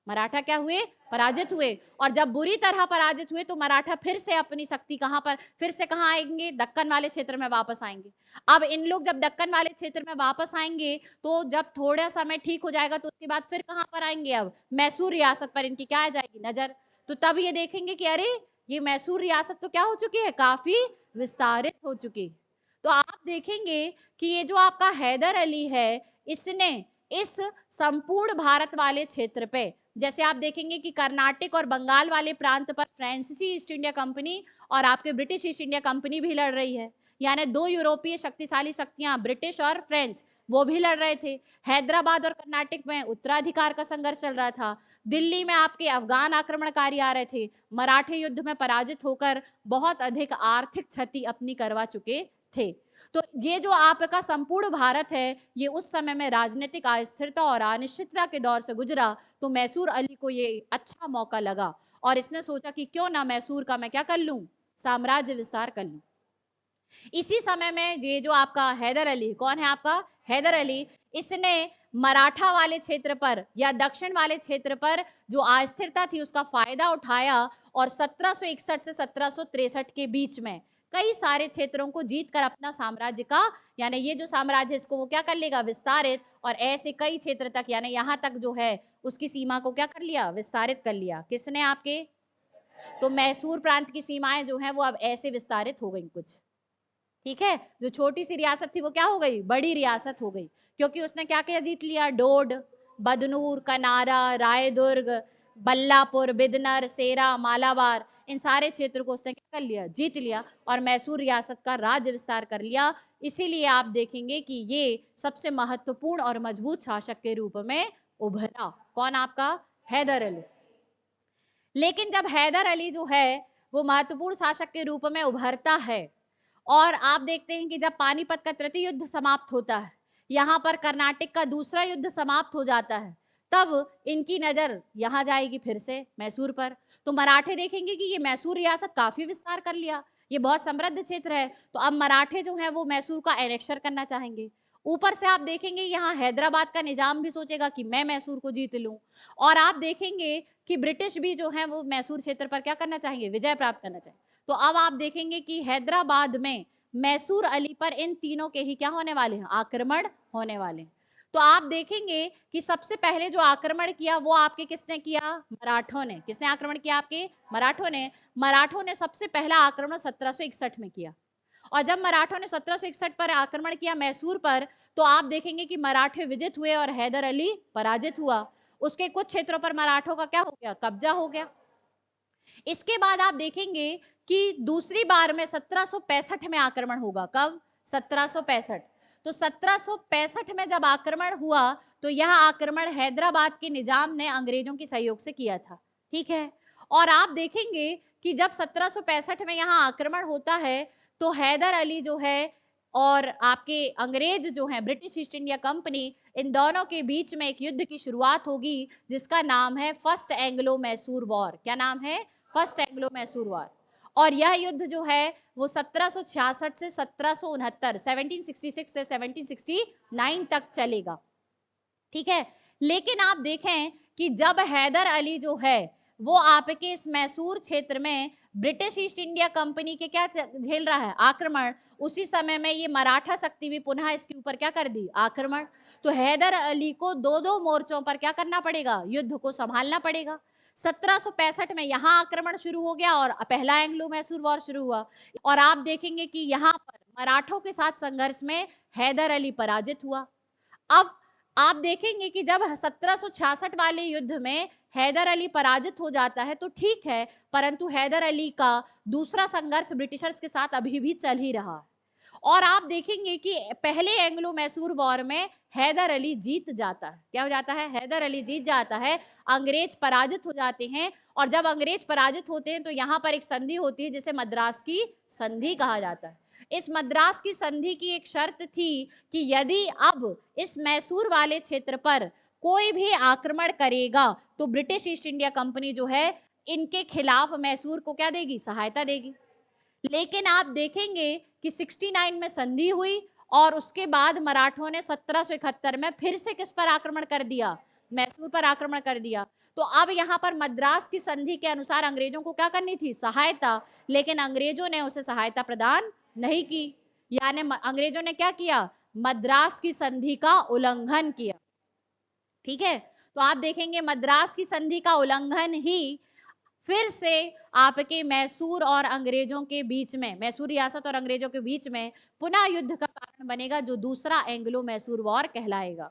मराठा क्या हुए? पराजित हुए। और जब बुरी तरह पराजित हुए तो मराठा फिर से अपनी शक्ति कहां पर? फिर से कहां आएंगे? दक्कन वाले क्षेत्र में वापस आएंगे। अब इन लोग जब दक्कन वाले क्षेत्र में वापस आएंगे तो जब थोड़ा समय ठीक हो जाएगा तो उसके बाद फिर कहां पर आएंगे? अब मैसूर रियासत पर इनकी क्या आ जाएगी? नजर। तो तब ये देखेंगे कि अरे ये मैसूर रियासत तो क्या हो चुकी है? काफी विस्तारित हो चुकी। तो आप देखेंगे कि ये जो आपका हैदर अली है इसने इस संपूर्ण भारत वाले क्षेत्र पे, जैसे आप देखेंगे कि कर्नाटक और बंगाल वाले प्रांत पर फ्रांसीसी ईस्ट इंडिया कंपनी और आपके ब्रिटिश ईस्ट इंडिया कंपनी भी लड़ रही है। यानी दो यूरोपीय शक्तिशाली शक्तियां, ब्रिटिश और फ्रेंच, वो भी लड़ रहे थे। हैदराबाद और कर्नाटक में उत्तराधिकार का संघर्ष चल रहा था। दिल्ली में आपके अफगान आक्रमणकारी आ रहे थे। मराठे युद्ध में पराजित होकर बहुत अधिक आर्थिक क्षति अपनी करवा चुके थे। तो ये जो आपका संपूर्ण भारत है ये उस समय में राजनीतिक अस्थिरता और अनिश्चितता के दौर से गुजरा। तो मैसूर अली को ये अच्छा मौका लगा और इसने सोचा कि क्यों ना मैसूर का मैं क्या कर लूं? साम्राज्य विस्तार कर लूं। इसी समय में ये जो आपका हैदर अली, कौन है आपका? हैदर अली, इसने मराठा वाले क्षेत्र पर या दक्षिण वाले क्षेत्र पर जो अस्थिरता थी उसका फायदा उठाया और 1761 से 1763 के बीच में कई सारे क्षेत्रों को जीतकर अपना साम्राज्य का, यानी ये जो साम्राज्य है इसको वो क्या कर लेगा? विस्तारित। और ऐसे कई क्षेत्र तक, यानी यहाँ तक जो है उसकी सीमा को क्या कर लिया? विस्तारित कर लिया। किसने? आपके। तो मैसूर प्रांत की सीमाएं जो है वो अब ऐसे विस्तारित हो गई कुछ। ठीक है, जो छोटी सी रियासत थी वो क्या हो गई? बड़ी रियासत हो गई, क्योंकि उसने क्या क्या जीत लिया? डोड, बदनूर, कनारा, रायदुर्ग, बल्लापुर, बिदनर, सेरा, मालाबार, इन सारे क्षेत्र को उसने क्या कर लिया? जीत लिया और मैसूर रियासत का राज्य विस्तार कर लिया। इसीलिए आप देखेंगे कि ये सबसे महत्वपूर्ण और मजबूत शासक के रूप में उभरा। कौन? आपका हैदर अली। लेकिन जब हैदर अली जो है वो महत्वपूर्ण शासक के रूप में उभरता है और आप देखते हैं कि जब पानीपत का तृतीय युद्ध समाप्त होता है, यहाँ पर कर्नाटक का दूसरा युद्ध समाप्त हो जाता है, तब इनकी नजर यहाँ जाएगी फिर से मैसूर पर। तो मराठे देखेंगे कि ये मैसूर रियासत काफी विस्तार कर लिया, ये बहुत समृद्ध क्षेत्र है, तो अब मराठे जो है वो मैसूर का एनेक्शन करना चाहेंगे। ऊपर से आप देखेंगे यहाँ हैदराबाद का निजाम भी सोचेगा कि मैं मैसूर को जीत लूं। और आप देखेंगे कि ब्रिटिश भी जो है वो मैसूर क्षेत्र पर क्या करना चाहेंगे? विजय प्राप्त करना चाहेंगे। तो अब आप देखेंगे कि हैदराबाद में मैसूर अली पर इन तीनों के ही क्या होने वाले हैं? आक्रमण होने वाले हैं। तो आप देखेंगे कि सबसे पहले जो आक्रमण किया वो आपके किसने किया? मराठों ने। किसने आक्रमण किया? आपके मराठों ने। मराठों ने सबसे पहला आक्रमण 1761 में किया। और जब मराठों ने 1761 पर आक्रमण किया मैसूर पर, तो आप देखेंगे कि मराठे विजित हुए और हैदर अली पराजित हुआ। उसके कुछ क्षेत्रों पर मराठों का क्या हो गया? कब्जा हो गया। इसके बाद आप देखेंगे कि दूसरी बार में 1765 में आक्रमण होगा। कब? 1765। तो 1765 में जब आक्रमण हुआ तो यह आक्रमण हैदराबाद के निजाम ने अंग्रेजों के सहयोग से किया था, ठीक है। और आप देखेंगे कि जब 1765 में यहाँ आक्रमण होता है तो हैदर अली जो है और आपके अंग्रेज जो हैं ब्रिटिश ईस्ट इंडिया कंपनी, इन दोनों के बीच में एक युद्ध की शुरुआत होगी जिसका नाम है फर्स्ट एंग्लो मैसूर वॉर। क्या नाम है? First Anglo Mysore war. और यह युद्ध जो है वो 1766 से 1769 1766 से 1769 तक चलेगा, ठीक है। लेकिन आप देखें कि जब हैदर अली जो है वो आपके इस मैसूर क्षेत्र में ब्रिटिश ईस्ट इंडिया कंपनी के क्या झेल रहा है? आक्रमण। उसी समय में ये मराठा शक्ति भी पुनः इसके ऊपर क्या कर दी? आक्रमण। तो हैदर अली को दो दो मोर्चों पर क्या करना पड़ेगा? युद्ध को संभालना पड़ेगा। 1765 में यहाँ आक्रमण शुरू हो गया और पहला एंग्लो मैसूर वॉर शुरू हुआ। और आप देखेंगे कि यहाँ पर मराठों के साथ संघर्ष में हैदर अली पराजित हुआ। अब आप देखेंगे कि जब 1766 वाले युद्ध में हैदर अली पराजित हो जाता है तो ठीक है, परंतु हैदर अली का दूसरा संघर्ष ब्रिटिशर्स के साथ अभी भी चल ही रहा है। और आप देखेंगे कि पहले एंग्लो मैसूर वॉर में हैदर अली जीत जाता है। क्या हो जाता है? हैदर अली जीत जाता है, अंग्रेज पराजित हो जाते हैं। और जब अंग्रेज पराजित होते हैं तो यहाँ पर एक संधि होती है जिसे मद्रास की संधि कहा जाता है। इस मद्रास की संधि की एक शर्त थी कि यदि अब इस मैसूर वाले क्षेत्र पर कोई भी आक्रमण करेगा तो ब्रिटिश ईस्ट इंडिया कंपनी जो है इनके खिलाफ मैसूर को क्या देगी? सहायता देगी। लेकिन आप देखेंगे कि 69 में संधि हुई और उसके बाद मराठों ने 1771 में फिर से किस पर आक्रमण कर दिया? मैसूर पर आक्रमण कर दिया। तो अब यहाँ पर मद्रास की संधि के अनुसार अंग्रेजों को क्या करनी थी? सहायता। लेकिन अंग्रेजों ने उसे सहायता प्रदान नहीं की, यानी अंग्रेजों ने क्या किया? मद्रास की संधि का उल्लंघन किया, ठीक है। तो आप देखेंगे मद्रास की संधि का उल्लंघन ही फिर से आपके मैसूर और अंग्रेजों के बीच में, मैसूर रियासत और अंग्रेजों के बीच में पुनः युद्ध का कारण बनेगा जो दूसरा एंग्लो मैसूर वॉर कहलाएगा,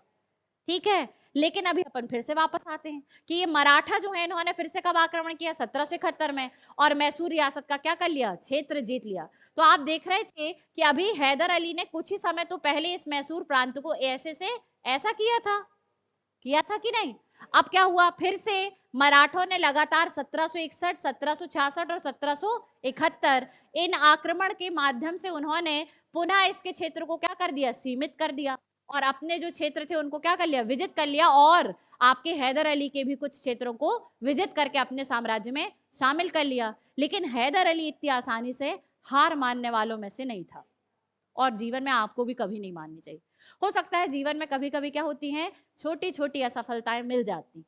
ठीक है। लेकिन अभी अपन फिर से वापस आते हैं कि ये मराठा जो है इन्होंने फिर से कब आक्रमण किया? 1771 में, और मैसूर रियासत का क्या कर लिया? क्षेत्र जीत लिया। तो आप देख रहे थे कि अभी हैदर अली ने कुछ ही समय तो पहले इस मैसूर प्रांत को ऐसे से ऐसा किया था कि नहीं? अब क्या हुआ? फिर से मराठों ने लगातार 1761, 1766 और 1771 इन आक्रमण के माध्यम से उन्होंने पुनः इसके क्षेत्र को क्या कर दिया? सीमित कर दिया। और अपने जो क्षेत्र थे उनको क्या कर लिया? विजित कर लिया। और आपके हैदर अली के भी कुछ क्षेत्रों को विजित करके अपने साम्राज्य में शामिल कर लिया। लेकिन हैदर अली इतनी आसानी से हार मानने वालों में से नहीं था, और जीवन में आपको भी कभी नहीं माननी चाहिए। हो सकता है जीवन में कभी कभी क्या होती हैं? छोटी छोटी असफलताएं मिल जाती,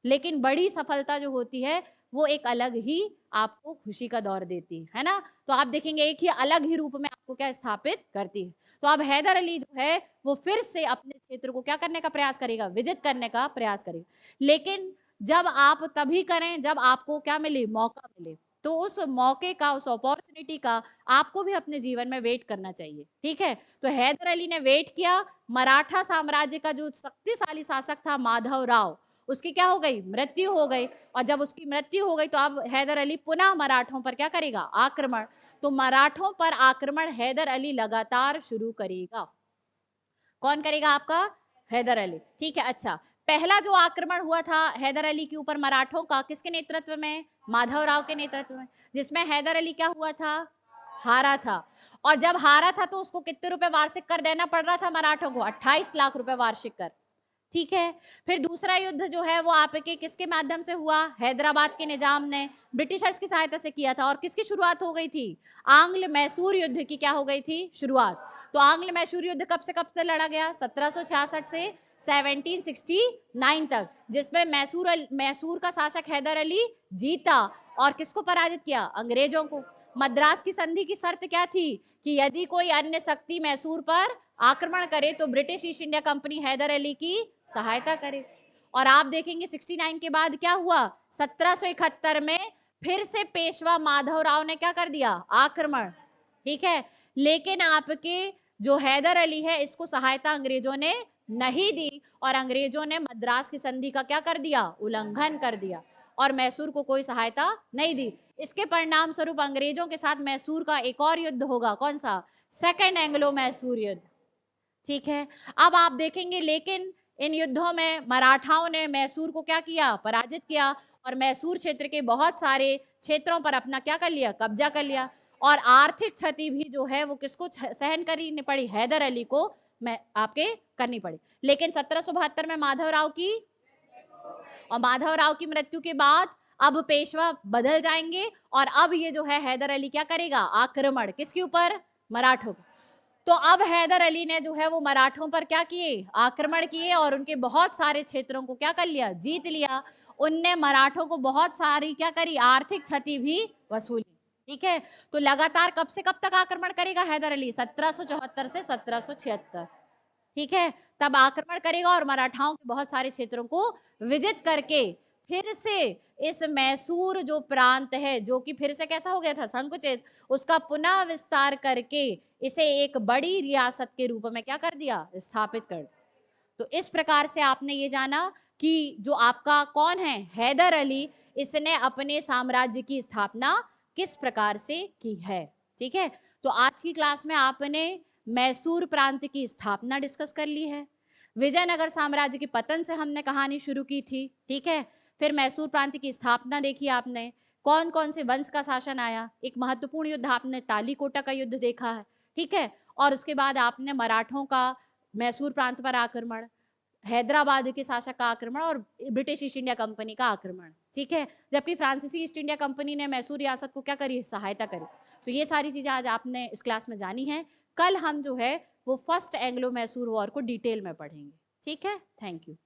लेकिन बड़ी सफलता जो होती है वो एक अलग ही आपको खुशी का दौर देती है ना। तो आप देखेंगे एक ही अलग ही रूप में आपको क्या स्थापित करती है। तो अब हैदर अली जो है वो फिर से अपने क्षेत्र को क्या करने का प्रयास करेगा? विजित करने का प्रयास करेगा। लेकिन जब आप तभी करें जब आपको क्या मिले? मौका मिले। तो उस मौके का, उस अपॉर्चुनिटी का आपको भी अपने जीवन में वेट करना चाहिए, ठीक है। तो हैदर अली ने वेट किया। मराठा साम्राज्य का जो शक्तिशाली शासक था माधव राव, उसकी क्या हो गई? मृत्यु हो गई। और जब उसकी मृत्यु हो गई तो अब हैदर अली पुनः मराठों पर क्या करेगा? आक्रमण। तो मराठों पर आक्रमण हैदर अली लगातार शुरू करेगा। कौन करेगा? आपका हैदर अली, ठीक है। अच्छा, पहला जो आक्रमण हुआ था हैदर अली के ऊपर मराठों का, किसके नेतृत्व में? माधव राव के नेतृत्व में, जिसमें हैदर अली क्या हुआ था? हारा था। और जब हारा था तो उसको कितने रुपए वार्षिक कर देना पड़ रहा था मराठों को? 28 लाख रुपए वार्षिक कर, ठीक है। फिर दूसरा युद्ध जो है वो आपके किसके माध्यम से हुआ? हैदराबाद के निजाम ने ब्रिटिशर्स की सहायता से किया था। और किसकी शुरुआत हो गई थी? आंग्ल मैसूर युद्ध की क्या हो गई थी? शुरुआत। तो आंग्ल मैसूर युद्ध कब से लड़ा गया? 1766 से 1769 तक, जिसमें मैसूर का शासक हैदर अली जीता और किसको पराजित किया? अंग्रेजों को। मद्रास की संधि की शर्त क्या थी? कि यदि कोई अन्य शक्ति मैसूर पर आक्रमण करे तो British East India Company Hyder Ali की सहायता करे। और आप देखेंगे 69 के बाद क्या हुआ? 1771 में फिर से पेशवा माधव राव ने क्या कर दिया? आक्रमण, ठीक है। लेकिन आपके जो हैदर अली है इसको सहायता अंग्रेजों ने नहीं दी, और अंग्रेजों ने मद्रास की संधि का क्या कर दिया? उल्लंघन कर दिया, और मैसूर को कोई सहायता नहीं दी। इसके परिणाम स्वरूप अंग्रेजों के साथ मैसूर का एक और युद्ध होगा। कौन सा? सेकेंड एंग्लो मैसूर युद्ध, ठीक है। अब आप देखेंगे लेकिन इन युद्धों में मराठाओं ने मैसूर को क्या किया, पराजित किया, और मैसूर क्षेत्र के बहुत सारे क्षेत्रों पर अपना क्या कर लिया, कब्जा कर लिया। और आर्थिक क्षति भी जो है वो किसको सहन करनी पड़ी, हैदर अली को मैं आपके करनी पड़ी। लेकिन 1772 में माधवराव की, और माधवराव की मृत्यु के बाद अब पेशवा बदल जाएंगे, और अब ये जो है हैदर अली क्या करेगा, आक्रमण किसके ऊपर, मराठों पर। तो अब हैदर अली ने जो है वो मराठों पर क्या किए, आक्रमण किए, और उनके बहुत सारे क्षेत्रों को क्या कर लिया, जीत लिया। उनने मराठों को बहुत सारी क्या करी, आर्थिक क्षति भी वसूली। ठीक है। तो लगातार कब से कब तक आक्रमण करेगा हैदर अली, 1774 से 1776। ठीक है। तब आक्रमण करेगा और मराठाओं के बहुत सारे क्षेत्रों को विजित करके फिर से इस मैसूर जो प्रांत है, जो कि फिर से कैसा हो गया था, संकुचित, उसका पुनः विस्तार करके इसे एक बड़ी रियासत के रूप में क्या कर दिया, स्थापित कर। तो इस प्रकार से आपने ये जाना कि जो आपका कौन है, हैदर अली, इसने अपने साम्राज्य की स्थापना किस प्रकार से की है। ठीक है। तो आज की क्लास में आपने मैसूर प्रांत की स्थापना डिस्कस कर ली है। विजयनगर साम्राज्य के पतन से हमने कहानी शुरू की थी। ठीक है। फिर मैसूर प्रांत की स्थापना देखी आपने, कौन कौन से वंश का शासन आया, एक महत्वपूर्ण युद्ध आपने तालीकोटा का युद्ध देखा है। ठीक है। और उसके बाद आपने मराठों का मैसूर प्रांत पर आक्रमण, हैदराबाद के शासक का आक्रमण, और ब्रिटिश ईस्ट इंडिया कंपनी का आक्रमण। ठीक है। जबकि फ्रांसीसी ईस्ट इंडिया कंपनी ने मैसूर रियासत को क्या करी, सहायता करी। तो ये सारी चीजें आज आपने इस क्लास में जानी है। कल हम जो है वो फर्स्ट एंग्लो मैसूर वॉर को डिटेल में पढ़ेंगे। ठीक है। Thank you.